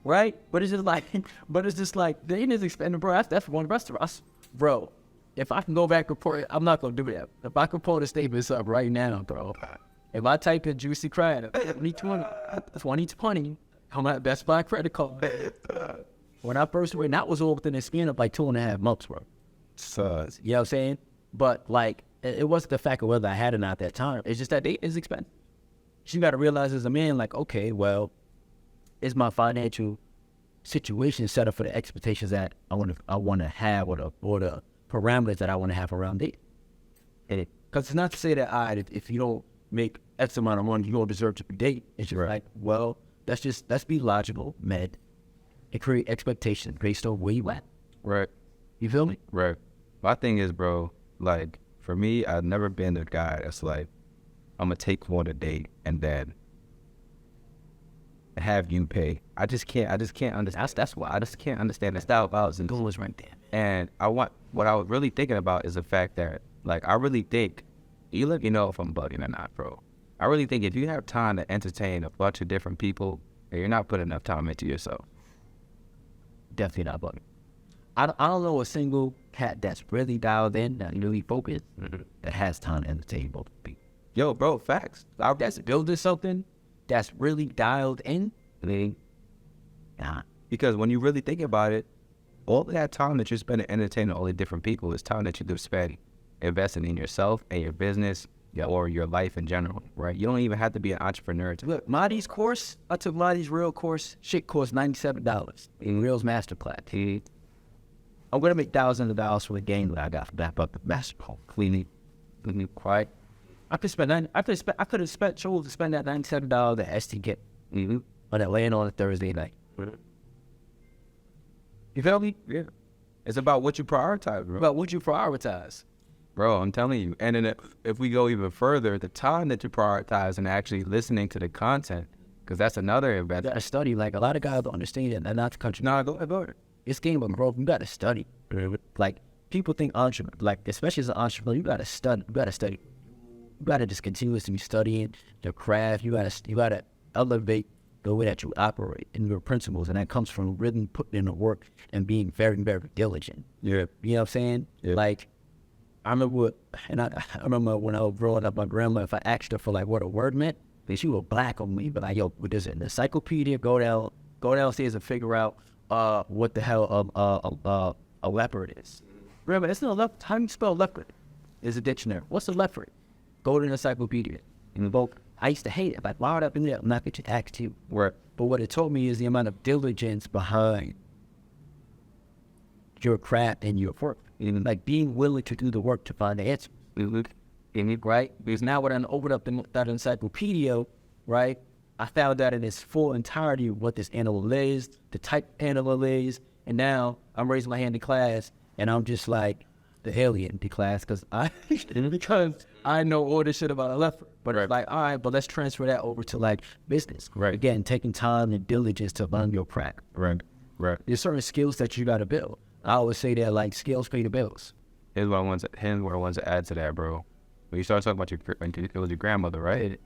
Right? But it's just like, the is expending, bro. That's one restaurant. Bro, if I can go back and report, I'm not going to do that. If I can pull the statements up right now, bro. If I type in Juicy Crab, 2020, I'm at Best Buy credit card. When I first went, that was all within a span of like 2.5 months, bro. Sus. You know what I'm saying? But like, it wasn't the fact of whether I had it or not at that time. It's just that date is expensive. You got to realize as a man, like, okay, well, is my financial situation set up for the expectations that I want to have, or the parameters that I want to have around it? Because it's not to say that if you don't make X amount of money, you don't deserve to be date. It's just like, well, let's be logical, and create expectations based on where you at. Right. You feel me? Right. My thing is, bro, like, for me, I've never been the guy that's like, I'm going to take you on a date and then have you pay. I just can't understand. That's why I just can't understand the style of ours. And Goal is right there. And what I was really thinking about is the fact that, like, I really think, you let me know if I'm bugging or not, bro. I really think if you have time to entertain a bunch of different people, you're not putting enough time into yourself. Definitely not bugging. I don't know a single cat that's really dialed in, that really focused, that has time to entertain both people. Yo, bro, facts. That's building something that's really dialed in. Nah, Because when you really think about it, all of that time that you're spending entertaining all the different people is time that you could spend investing in yourself and your business or your life in general, right? You don't even have to be an entrepreneur to Look, Marty's course, I took Marty's real course. Shit cost $97 in Real's masterclass. I'm gonna make thousands of dollars for the game that I got from that, but the masterclass cleaning, quiet. I could have chose to spend that $97 at STK on that land on a Thursday night. You feel me? Yeah. It's about what you prioritize, bro. But would you prioritize? Bro, I'm telling you. And then if we go even further, the time that you prioritize and actually listening to the content, because that's another You investment. gotta study. Like, a lot of guys don't understand it. They're not the country. Nah, go ahead. It's game of growth. You gotta study. Like, people think entrepreneur, like, especially as an entrepreneur, you gotta study. You gotta just continuously be studying the craft. You gotta elevate the way that you operate and your principles, and that comes from really putting in the work and being very, very diligent. Yeah. You know what I'm saying? Yeah. Like, I remember when I was growing up, my grandma, if I asked her for like what a word meant, then she would black on me. But like, yo, what is it? An encyclopedia? Go downstairs and figure out what the hell a leopard is. Remember, it's not a leopard. How do you spell leopard? It's a dictionary. What's a leopard? Go to the encyclopedia. And both. I used to hate it. Like, why would I do that? I'm not going to ask you. Right. But what it taught me is the amount of diligence behind your craft and your work. Even like being willing to do the work to find the answer. Right? Because now when I opened up that encyclopedia, right, I found out in its full entirety what this animal is, the type of animal is, and now I'm raising my hand in class, and I'm just like the alien in class because I know all this shit about a leopard. But it's like, all right, but let's transfer that over to like business. Right. Again, taking time and diligence to learn your craft. Right. There's certain skills that you got to build. I always say that like skills pay the bills. Here's what I want to add to that, bro. When you start talking about it was your grandmother, right?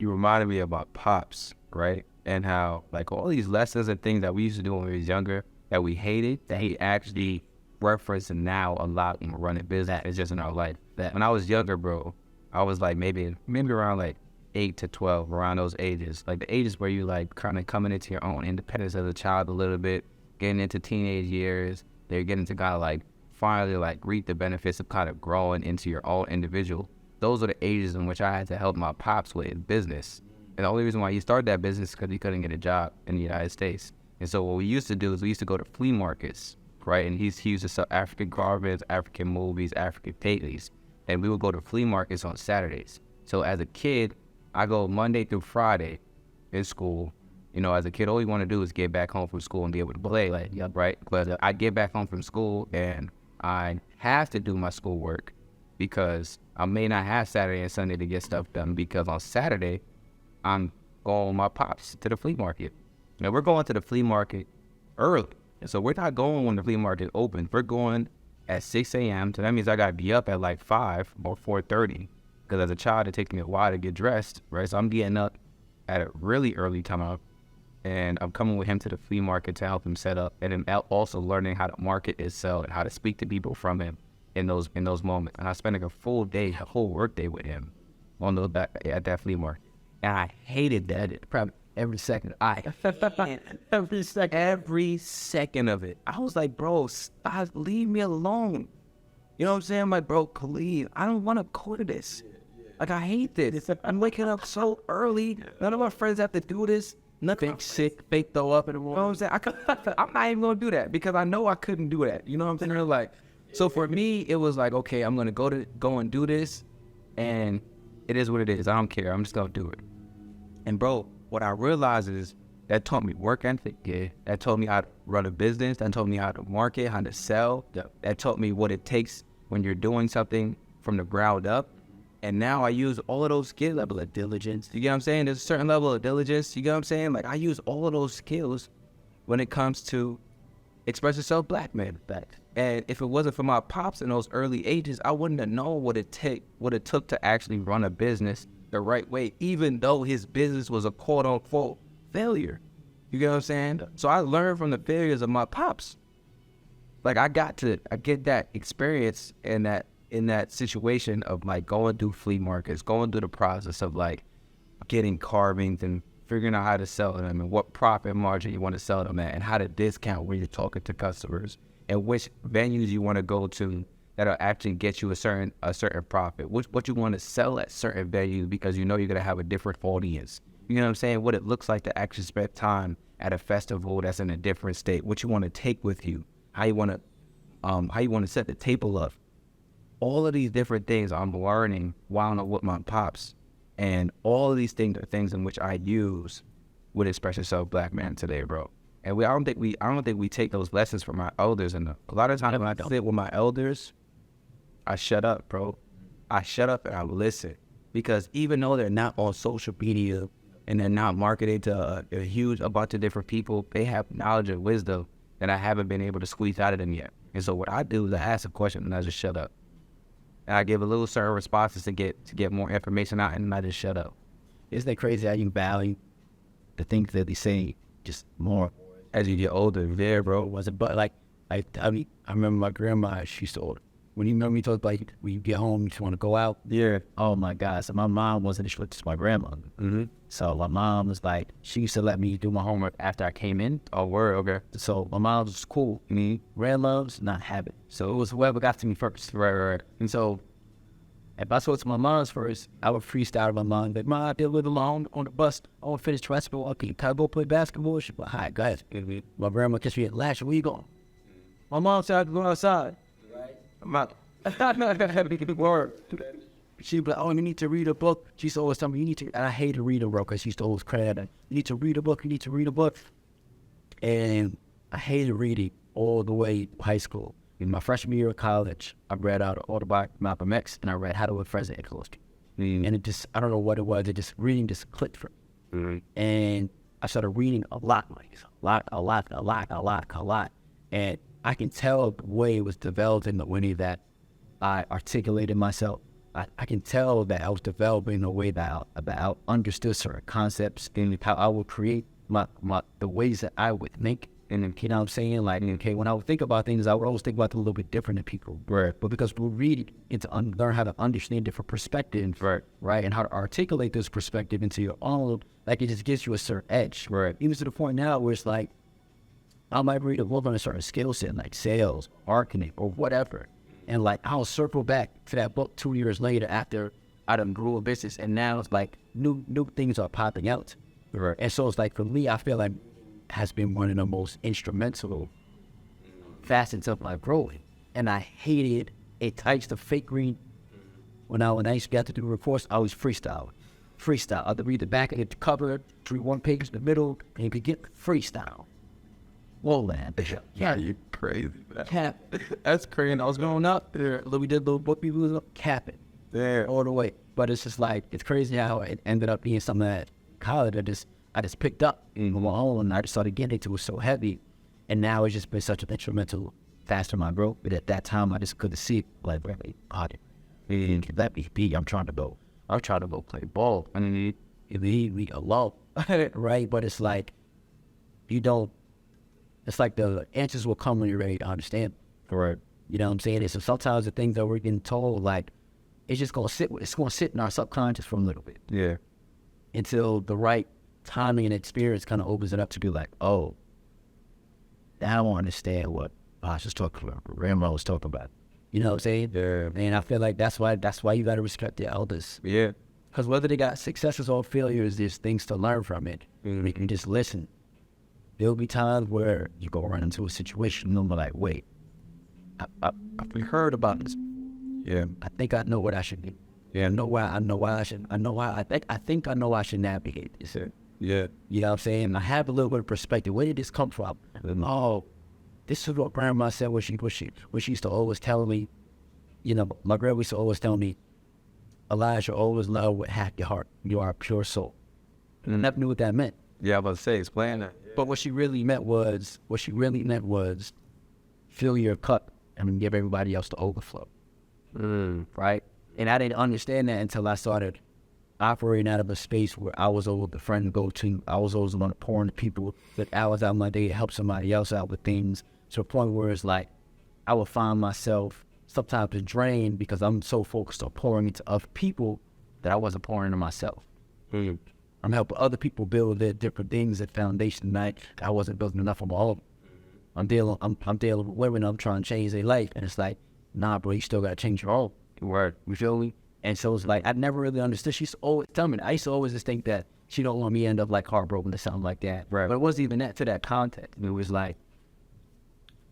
You reminded me about Pops, right? And how like all these lessons and things that we used to do when we was younger that we hated, that he actually referenced now a lot when we're running business. It's just in our life. That when I was younger, bro, I was like maybe around like 8 to 12, around those ages. Like the ages where you like kind of coming into your own independence as a child a little bit, getting into teenage years. They're getting to kind of like finally like reap the benefits of kind of growing into your own individual. Those are the ages in which I had to help my pops with his business. And the only reason why he started that business is because he couldn't get a job in the United States. And so what we used to do is we used to go to flea markets, right? And he used to sell African garments, African movies, African paintings. And we would go to flea markets on Saturdays. So as a kid, I go Monday through Friday in school. You know, as a kid, all you want to do is get back home from school and be able to play, like, right? But I get back home from school and I have to do my schoolwork because I may not have Saturday and Sunday to get stuff done because on Saturday, I'm going with my pops to the flea market. Now, we're going to the flea market early. And so we're not going when the flea market opens. We're going at 6 a.m. So that means I got to be up at like 5 or 4:30 because as a child, it takes me a while to get dressed, right? So I'm getting up at a really early time and I'm coming with him to the flea market to help him set up and then also learning how to market itself and how to speak to people from him in those moments. And I spent like a full day, a whole work day with him at that flea market. And I hated that. Probably every second. Every second of it. I was like, bro, leave me alone. You know what I'm saying? I'm like, bro, please, I don't want to go to this. Like, I hate this. I'm waking up so early. None of my friends have to do this. Nothing sick, fake throw up in the morning. You know what I'm saying? I'm not even going to do that because I know I couldn't do that. You know what I'm saying? Like, so for me, it was like, okay, I'm going to go and do this. And it is what it is. I don't care. I'm just going to do it. And bro, what I realized is that taught me work ethic. Yeah. That taught me how to run a business. That taught me how to market, how to sell. That taught me what it takes when you're doing something from the ground up. And now I use all of those skill level of diligence. You get what I'm saying? There's a certain level of diligence. You get what I'm saying? Like I use all of those skills when it comes to express yourself black man. And if it wasn't for my pops in those early ages, I wouldn't have known what it took to actually run a business the right way, even though his business was a quote unquote failure. You get what I'm saying? So I learned from the failures of my pops. Like I get that experience in that situation of like going through flea markets, going through the process of like getting carvings and figuring out how to sell them and what profit margin you want to sell them at and how to discount when you're talking to customers and which venues you want to go to that'll actually get you a certain profit, what you want to sell at certain venues because you know you're going to have a different audience. You know what I'm saying? What it looks like to actually spend time at a festival that's in a different state, what you want to take with you, how you want to set the table up. All of these different things I'm learning while I'm with my pops. And all of these things are things in which I use with Express Yourself Black Man today, bro. And I don't think we take those lessons from our elders. And a lot of times when I sit with my elders, I shut up, bro. I shut up and I listen. Because even though they're not on social media and they're not marketed to a bunch of different people, they have knowledge and wisdom that I haven't been able to squeeze out of them yet. And so what I do is I ask a question and I just shut up. And I give a little certain responses to get more information out, and I just shut up. Isn't it crazy how you value the things that they say just more As you get older, yeah, bro. was it? But like, I mean, I remember my grandma, she used to order. When you remember me talking about when you get home, you just want to go out. Yeah. Oh my God. So my mom wasn't as strict as my grandmother. Mm-hmm. So my mom was like, she used to let me do my homework after I came in. Oh, word, okay. So my mom was cool. Me, grandma's not having. So it was whoever got to me first. Right. And so if I spoke to my mom's first, I would freestyle my mom. Like, Mom, I did a little long on the bus. I want to finish basketball. Okay, can I go play basketball? She'd be like, all right, go ahead. My grandma catch me at last. Where you going? My mom said I could go outside. Right. Word. She'd be like, oh, you need to read a book. She used to always tell me, you need to, and I hated reading, bro, because she used to always credit it. You need to read a book, you need to read a book. And I hated reading all the way to high school. In my freshman year of college, I read out Autobiography of Malcolm X, and I read How to Win Friends and Influence. And it just, I don't know what it was, reading just clicked for me. Mm-hmm. And I started reading a lot. And I can tell the way it was developed in the way that I articulated myself. I can tell that I was developing a way that I understood certain concepts and how I would create the ways that I would think. And you know what I'm saying? Like, okay, when I would think about things, I would always think about them a little bit different than people. Right. But because we read it to learn how to understand different perspectives, right, and how to articulate this perspective into your own, like it just gives you a certain edge. Right. Even to the point now where it's like, I might read a book on a certain skill set, like sales, marketing, or whatever. And like, I'll circle back to that book 2 years later after I done grew a business, and now it's like new things are popping out. Right. And so it's like, for me, I feel like has been one of the most instrumental facets of my growth. And I hated it. I used to fake read. When I used to get to do a course, I was freestyle. I'd read the back of the cover, read one page in the middle, and begin freestyle. Whoa, man. Yeah, you crazy, man. Cap. That's crazy. I was growing up there. We did little book people capping. Yeah. All the way. But it's just like, it's crazy how it ended up being something that college I just picked up on my own, and I just started getting into it so heavy. And now it's just been such an instrumental facet of my growth. But at that time, I just couldn't see it. Like, really, God, let me be. I'm trying to go play ball. I mean, leave me alone. Right? But it's like, it's like the answers will come when you're ready to understand. Right. You know what I'm saying? And so sometimes the things that we're getting told, like, it's just going to sit in our subconscious for a little bit. Yeah. Until the right timing and experience kind of opens it up to be like, oh, now I understand what Bosh was talking about, what Grandma was talking about. You know what I'm saying? Yeah. And I feel like that's why you got to respect the elders. Yeah. Because whether they got successes or failures, there's things to learn from it. You can just listen. There'll be times where you go run into a situation and you'll be like, wait, I've heard about this. Yeah. I think I know what I should do. Yeah. I think I know I should navigate this. Yeah. You know what I'm saying? I have a little bit of perspective. Where did this come from? Oh, this is what Grandma said when she used to always tell me. You know, my grandma used to always tell me, Elijah, always love with half your heart. You are a pure soul. And I never knew what that meant. Yeah, I was about to say, explain that. But what she really meant was fill your cup and give everybody else the overflow. Right? And I didn't understand that until I started operating out of a space where I was always the friend to go to. I was always the one to pour into people that hours out of my day to help somebody else out with things, to a point where it's like I would find myself sometimes drained because I'm so focused on pouring into other people that I wasn't pouring into myself. I'm helping other people build their different things, that foundation that I wasn't building enough of my own. I'm dealing with women, I'm trying to change their life. And it's like, nah, bro, you still got to change your own. Word. You feel me? And so it's like, I never really understood. She used to always tell me that. I used to always just think that she don't want me to end up like heartbroken or something like that. Right. But it wasn't even that to that context. It was like,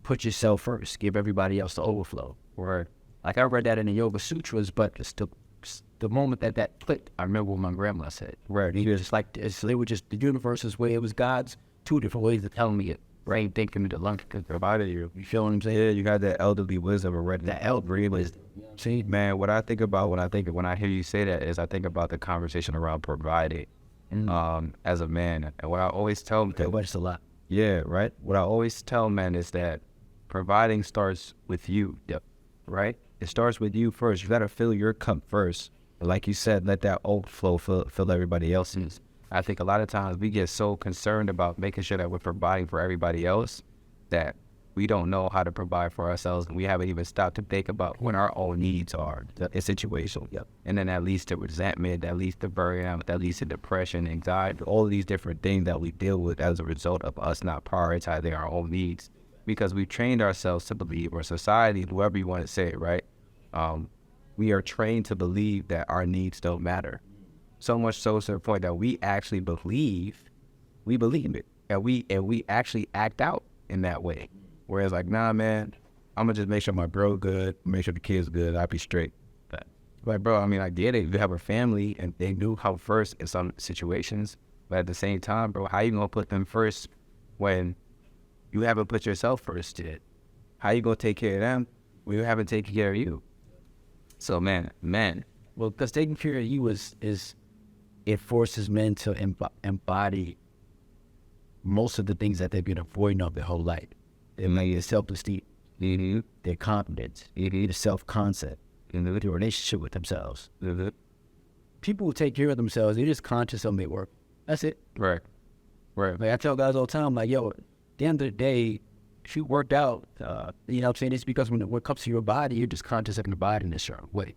put yourself first. Give everybody else the overflow. Word. Like I read that in the Yoga Sutras, but it's the moment that clicked, I remember what my grandma said. Right. It was like, they were just the universe's way. It was God's two different ways of telling me it. Brain thinking to learn to Provided you. You feel what I'm saying? Yeah, you got that elderly wisdom already. That elderly wisdom. See, Man, what I think about when I hear you say that is I think about the conversation around providing as a man. And what I always tell them, but it's a lot. yeah, right? What I always tell men is that providing starts with you. Yep. Right? It starts with you first. You got to fill your cup first. Like you said, let that overflow fill everybody else's. I think a lot of times we get so concerned about making sure that we're providing for everybody else that we don't know how to provide for ourselves, and we haven't even stopped to think about what our own needs are. It's situational. Yep. And then that leads to resentment, that leads to burnout, that leads to depression, anxiety, all of these different things that we deal with as a result of us not prioritizing our own needs. Because we've trained ourselves to believe, or society, whoever you want to say it, right? We are trained to believe that our needs don't matter. So much so to the point that we actually believe it. And we actually act out in that way. Whereas like, nah, man, I'm gonna just make sure my bro good, make sure the kids good, I'll be straight. But like, bro, I mean, I get it. You have a family and they do come first in some situations. But at the same time, bro, how you gonna put them first when you haven't put yourself first yet? How you gonna take care of them when you haven't taken care of you? So man. Well, because taking care of you is it forces men to embody most of the things that they've been avoiding of their whole life. Their self-esteem, their confidence, their self-concept, their relationship with themselves. People who take care of themselves, they're just conscious of their work. That's it. Right. Like I tell guys all the time, like, yo, at the end of the day, if you worked out, you know what I'm saying? It's because when it comes to your body, you're just conscious of your body in a certain way.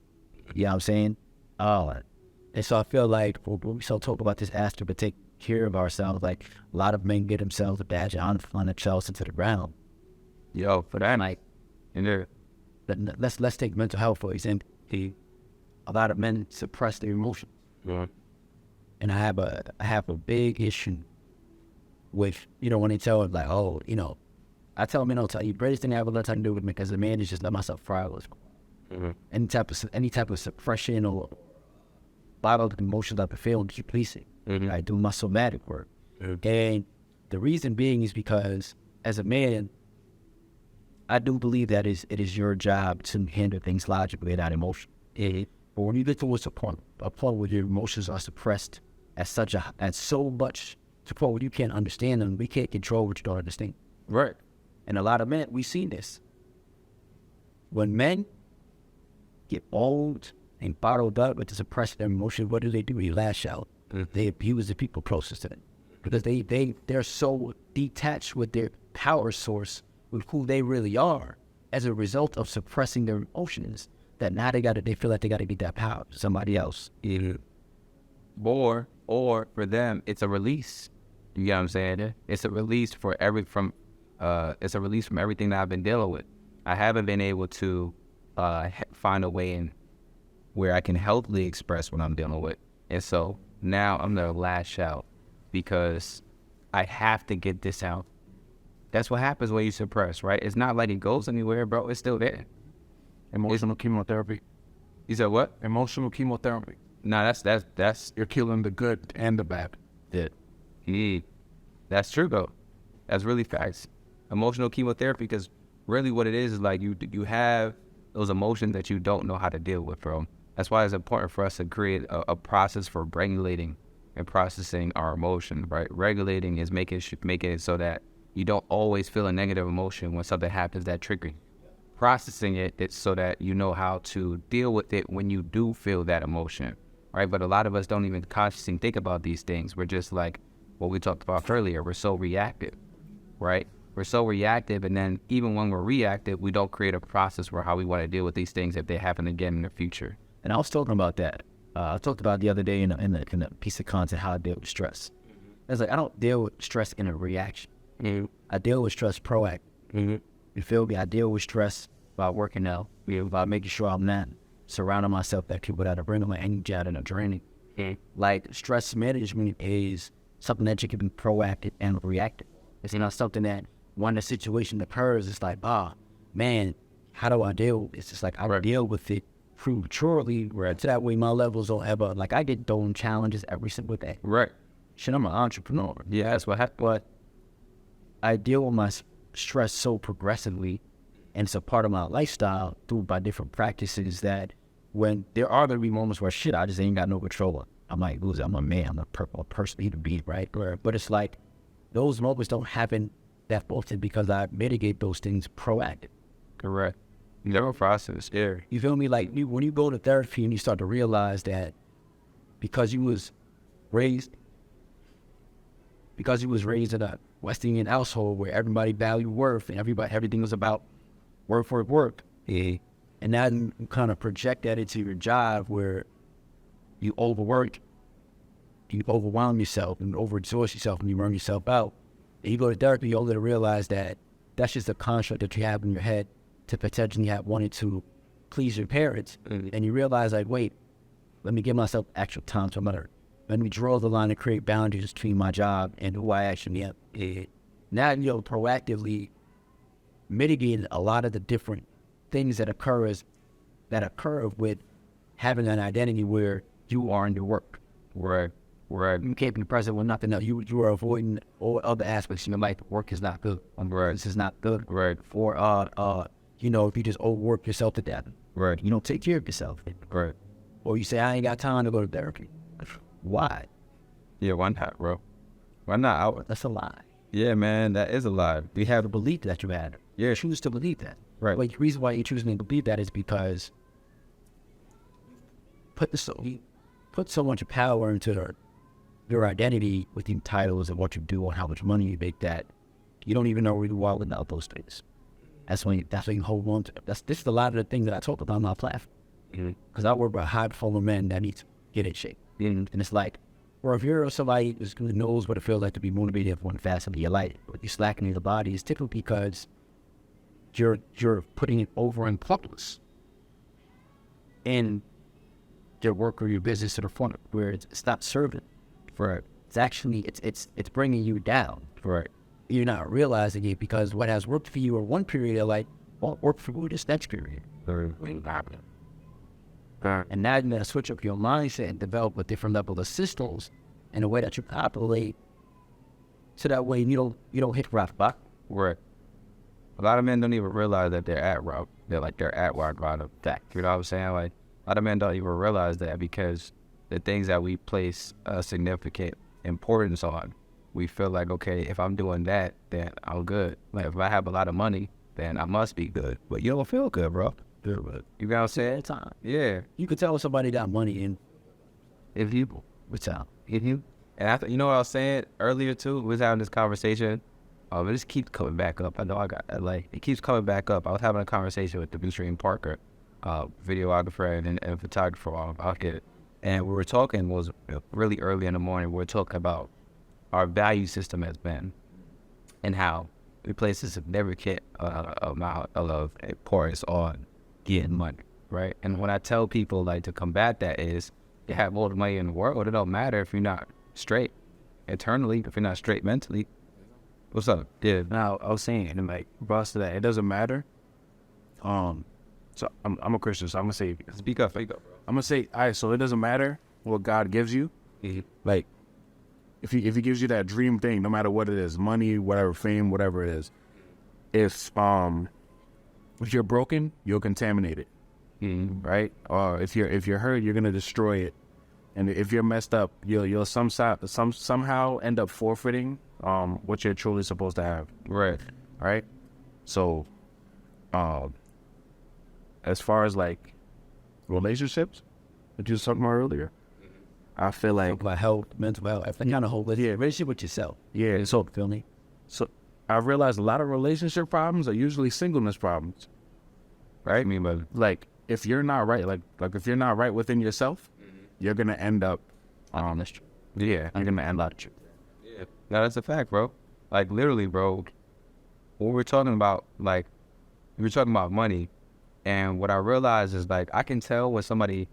You know what I'm saying? And so I feel like when we so talk about this aspect, but take care of ourselves, like a lot of men get themselves a badge on themselves into the ground. Yo, for that, Like, in there. let's take mental health for example. A lot of men suppress their emotions, and I have a big issue with, you know, when they tell them like, oh, you know, I tell them, you know, the greatest thing I ever let time to do with me, because the man is just let myself fry. Any type of suppression or bottled emotions I've been feeling, keep releasing. I do my somatic work, and the reason being is because as a man, I do believe that it is your job to handle things logically and not emotionally. But when you get towards a point where your emotions are suppressed at so much to the point where you can't understand them, we can't control what you don't understand. Right. And a lot of men, we've seen this. When men get old and bottled up with the suppress their emotions, what do? They lash out. They abuse the people closest to them because they're so detached with their power source, with who they really are, as a result of suppressing their emotions, that now they feel like they got to get that power to somebody else. Or for them, it's a release. You get what I'm saying? It's a release from everything that I've been dealing with. I haven't been able to find a way in where I can healthily express what I'm dealing with. And so now I'm going to lash out because I have to get this out. That's what happens when you suppress, right? It's not like it goes anywhere, bro. It's still there. Emotional chemotherapy. You said what? Emotional chemotherapy. No, that's You're killing the good and the bad. That's true though. That's really facts. Emotional chemotherapy, because really what it is like you have those emotions that you don't know how to deal with, bro. That's why it's important for us to create a process for regulating and processing our emotions, right? Regulating is making it so that you don't always feel a negative emotion when something happens that triggers. Processing it's so that you know how to deal with it when you do feel that emotion, right? But a lot of us don't even consciously think about these things. We're just like what we talked about earlier. We're so reactive, right? We're so reactive, and then even when we're reactive, we don't create a process for how we want to deal with these things if they happen again in the future. And I was talking about that I talked about the other day in a piece of content how I deal with stress. It's like I don't deal with stress in a reaction. I deal with stress proactive. You feel me? I deal with stress by working out, by making sure I'm not surrounding myself with people that are bringing my energy out and are draining. Like stress management is something that you can be proactive and reactive. It's not something that when the situation occurs, it's like, man, how do I deal with it? It's just like I deal with it prematurely, where to that way my levels don't ever, like I get thrown challenges every single day. Right. Shit, I'm an entrepreneur. Yeah, that's what happened. But I deal with my stress so progressively, and it's a part of my lifestyle through by different practices that when there are going to be moments where shit, I just ain't got no control. I might lose it. I'm a man. I'm a person to be, right? But it's like those moments don't happen that often because I mitigate those things proactive. Correct. Never process. Yeah. You feel me? Like when you go to therapy and you start to realize that because you was raised in a West Indian household where everybody valued worth and everything was about work. Yeah. And now you kind of project that into your job where you overwork, you overwhelm yourself and overexhaust yourself and you burn yourself out. And you go to therapy, you only realize that that's just a construct that you have in your head to potentially have wanted to please your parents. And you realize like, wait, let me give myself actual time to mother. Let me draw the line and create boundaries between my job and who I actually am. Now, proactively mitigating a lot of the different things that occur with having an identity where you are in your work. Right. You can't be present with nothing else. You are avoiding all other aspects in your life. Work is not good. Right. This is not good. Right. For if you just overwork yourself to death. Right. You don't take care of yourself. Right. Or you say, I ain't got time to go to therapy. Why? Yeah, why not, bro? Why not? That's a lie. Yeah, man, that is a lie. You have a belief that you had. Yeah. Choose to believe that. Right. But the reason why you're choosing to believe that is because you put so much power into your identity with your titles and what you do and how much money you make that you don't even know where you are without those things. That's when you hold on to. This is a lot of the things that I talk about on my platform. Because I work with high performing men that need to get in shape. And it's like, or if you're somebody who knows what it feels like to be motivated for one facet of your life, but you're slacking in your body, it's typically because you're putting it over in public in your work or your business to the front where it's not serving. Right. It's actually it's bringing you down. Right. You're not realizing it because what has worked for you in one period of life won't work for you this next period. And now you gotta switch up your mindset and develop a different level of systems in a way that you operate, so that way you don't hit rock bottom. Right. A lot of men don't even realize that they're at rock bottom. You know what I'm saying? Like a lot of men don't even realize that because the things that we place a significant importance on, we feel like, okay, if I'm doing that, then I'm good. Like if I have a lot of money, then I must be good. But you don't feel good, bro. You know what I'm saying? Time. Yeah. You could tell somebody got money in If you, what's out. and you know what I was saying earlier too? We was having this conversation. It just keeps coming back up. I know it keeps coming back up. I was having a conversation with Demetrius Parker, videographer and photographer out here. And we were talking, was really early in the morning, we were talking about our value system as men and how we place a significant amount of importance on getting money, right? And when I tell people like to combat that is, you have all the money in the world, it don't matter if you're not straight internally, if you're not straight mentally. What's up? Yeah. Now, I was saying, and like, bros to that, it doesn't matter. So I'm a Christian, so I'm gonna say, Speak up, bro. I'm gonna say, all right, so it doesn't matter what God gives you. Like, if he gives you that dream thing, no matter what it is, money, whatever, fame, whatever it is, if you're broken, you'll contaminate it, right? Or if you're hurt, you're gonna destroy it. And if you're messed up, you'll somehow end up forfeiting what you're truly supposed to have. Right. So, as far as like relationships that you were talking about earlier, I feel like About health, mental health, everything kind of whole relationship with yourself. yeah. So feel me? So I've realized a lot of relationship problems are usually singleness problems. Right? I mean, but Like if you're not right, like if you're not right within yourself, you're gonna end up, That's true. yeah, you're gonna end up. Yeah. No, that's a fact, bro. Like literally, bro. What we're talking about, like, we were talking about money, and what I realized is like I can tell when somebody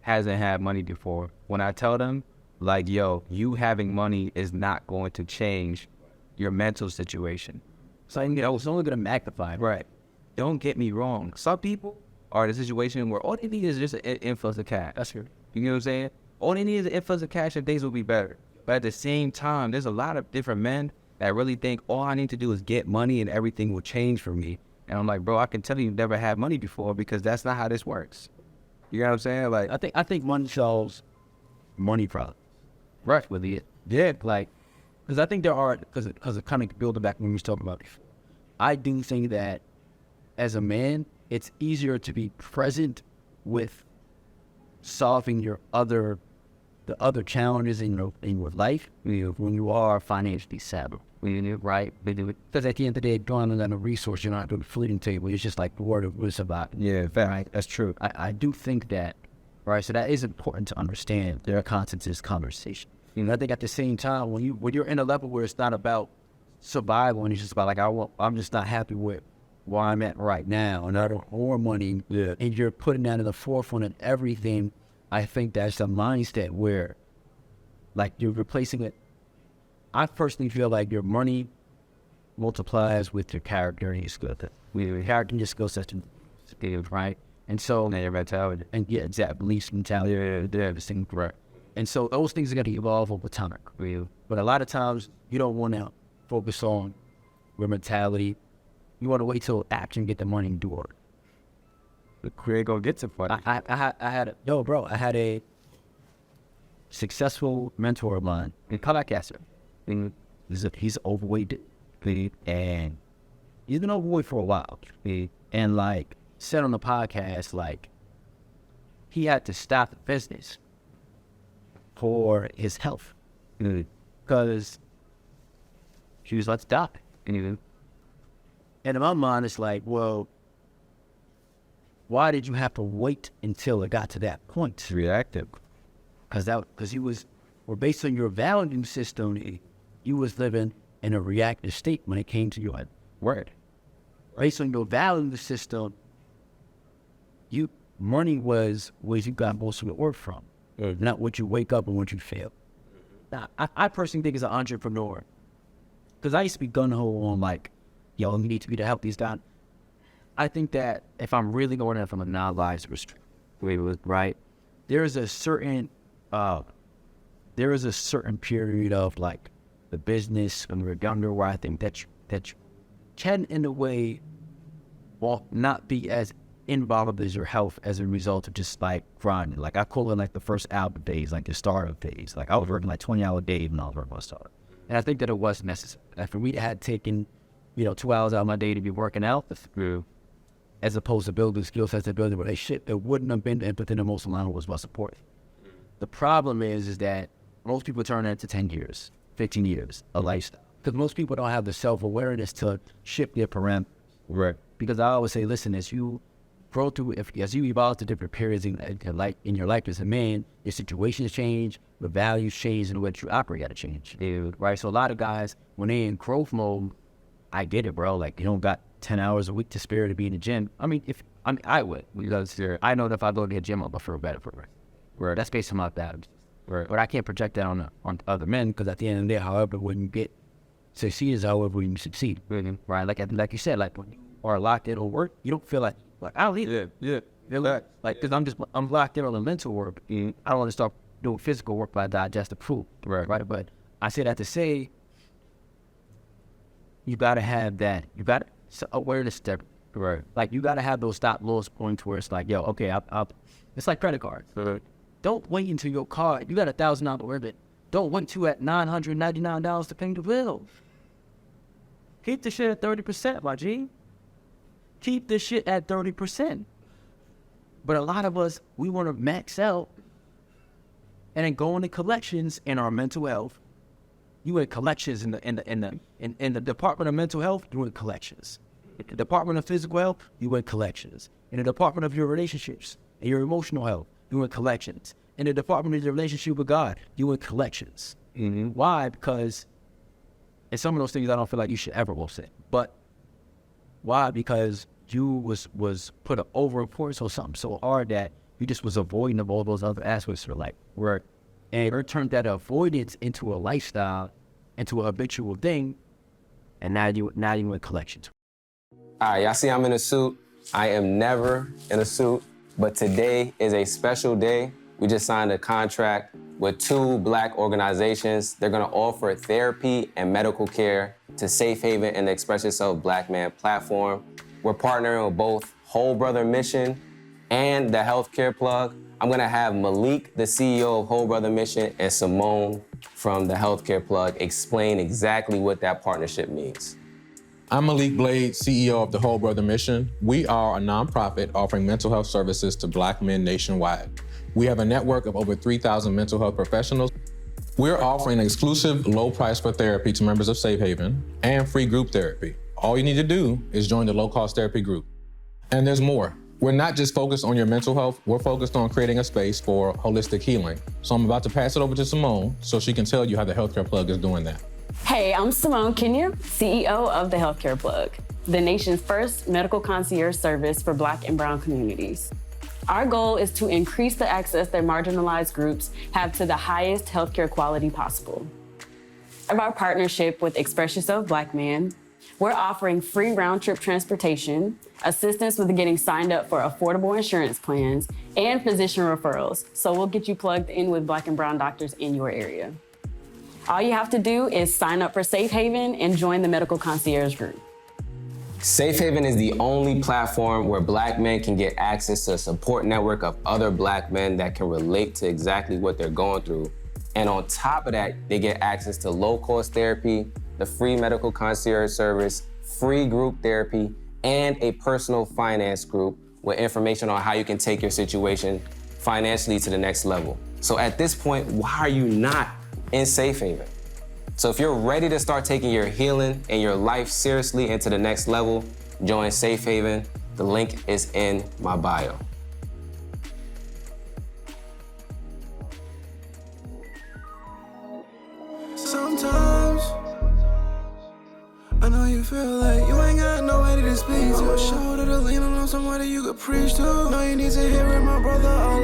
hasn't had money before when I tell them, like, yo, you having money is not going to change your mental situation. So it's only going to magnify it. Right. Don't get me wrong. Some people are in a situation where all they need is just an influx of cash. That's true. You know what I'm saying? All they need is an influx of cash and things will be better. But at the same time, there's a lot of different men that really think all I need to do is get money and everything will change for me. And I'm like, bro, I can tell you never had money before because that's not how this works. You know what I'm saying? Like, I think money solves money problems. right. With it. Yeah, like, because I think there are, because it kind of building back when we was talking about before. I do think that as a man, it's easier to be present with solving the other challenges in your life when you are financially savvy. Right? Because at the end of the day, going on a resource, you're not doing a fleeting table. It's just like the word of wisdom about it. Yeah, fact. Right? That's true. I do think that, right? So that is important to understand. There are content to this conversation. I think at the same time, when you're in a level where it's not about survival and it's just about like I'm just not happy with where I'm at right now, and I don't more money, and you're putting that in the forefront of everything. I think that's a mindset where, like, you're replacing it. I personally feel like your money multiplies with your character and your skill set. With your character and your skill set, right? And so, And your mentality. and yeah, exact beliefs, mentality, everything, correct. And so those things are going to evolve over time. But a lot of times you don't want to focus on your mentality. You want to wait till action, get the money, and do it. The career go get to point. I had a successful mentor of mine, a podcaster. He's overweight, and he's been overweight for a while. And like said on the podcast, like he had to stop the business for his health because he was about to die. And in my mind, it's like, well, why did you have to wait until it got to that point? It's reactive. Because based on your value system, you was living in a reactive state when it came to your word. Based on your value system, money was where you got most of your work from, not what you wake up and what you feel. Now, I personally think as an entrepreneur, because I used to be gung-ho on like, yo, you need to be the healthiest guy. I think that if I'm really going in from a non-biased perspective, right, there is a certain period of like the business when we're younger where I think that you can in a way not be as involved as your health as a result of just like grinding. Like I call it like the first album days, like the startup days. Like I was working like 20-hour days when I was working on startup. And I think that it was necessary. Like for me to have taken, 2 hours out of my day to be working out, as opposed to building skill sets and building relationships, it wouldn't have been the empathy the most amount was about support. The problem is that most people turn that into 10 years, 15 years, a lifestyle. Because most people don't have the self-awareness to shift their parameters. Right. Because I always say, listen, as you grow through, as you evolve to different periods in your life as a man, your situations change, the values change, and what you operate got to change. Right? So a lot of guys, when they're in growth mode, I get it, bro. Like, you don't got 10 hours a week to spare to be in the gym. I would. Because I know that if I go to the gym, I'll feel better for it. Right. That's based on my values. Right. But I can't project that on other men, because at the end of the day, however, when you get succeed is however you succeed. Right? Like you said, like when you are locked in on work, you don't feel like I'll leave. Yeah. Like, because I'm locked in on the mental work. I don't want to start doing physical work, but I digest the food. Right. But I say that to say, you gotta have that. You got awareness step. Right. Like you gotta have those stop loss points where it's like, yo, okay, it's like credit cards. Don't wait until your card, you got $1,000 limit. Don't wait till at $999 to pay the bill. Keep the shit at 30%, my G. Keep this shit at 30%. But a lot of us, we want to max out and then go into collections in our mental health. You in collections in the Department of Mental Health, you in collections. In the Department of Physical Health, you in collections. In the Department of your relationships and your emotional health, you in collections. in the department of your relationship with God, you in collections. Why? Because, and some of those things I don't feel like you should ever will say. But why? Because you was put an overimportance on something so hard that you just was avoiding of all those other aspects of like work. And it turned that avoidance into a lifestyle, into a habitual thing, and now you in collections. All right, y'all see I'm in a suit. I am never in a suit, but today is a special day. We just signed a contract with 2 Black organizations. They're gonna offer therapy and medical care to Safe Haven and the Express Yourself Black Man platform. We're partnering with both Whole Brother Mission and the Healthcare Plug. I'm gonna have Malik, the CEO of Whole Brother Mission, and Simone from the Healthcare Plug explain exactly what that partnership means. I'm Malik Blade, CEO of the Whole Brother Mission. We are a nonprofit offering mental health services to Black men nationwide. We have a network of over 3,000 mental health professionals. We're offering exclusive low price for therapy to members of Safe Haven and free group therapy. All you need to do is join the low-cost therapy group. And there's more. We're not just focused on your mental health, we're focused on creating a space for holistic healing. So I'm about to pass it over to Simone so she can tell you how the Healthcare Plug is doing that. Hey, I'm Simone Kenya, CEO of the Healthcare Plug, the nation's first medical concierge service for Black and Brown communities. Our goal is to increase the access that marginalized groups have to the highest healthcare quality possible. Of our partnership with Express Yourself Black Man, we're offering free round-trip transportation, assistance with getting signed up for affordable insurance plans, and physician referrals, so we'll get you plugged in with Black and Brown doctors in your area. All you have to do is sign up for Safe Haven and join the Medical Concierge Group. Safe Haven is the only platform where Black men can get access to a support network of other Black men that can relate to exactly what they're going through. And on top of that, they get access to low-cost therapy, the free medical concierge service, free group therapy, and a personal finance group with information on how you can take your situation financially to the next level. So at this point, why are you not in Safe Haven? So if you're ready to start taking your healing and your life seriously into the next level, join Safe Haven. The link is in my bio. Sometimes I know you feel like you ain't got nobody to speak to. A shoulder to lean on, somebody you could preach to. No, you need to hear it, my brother. All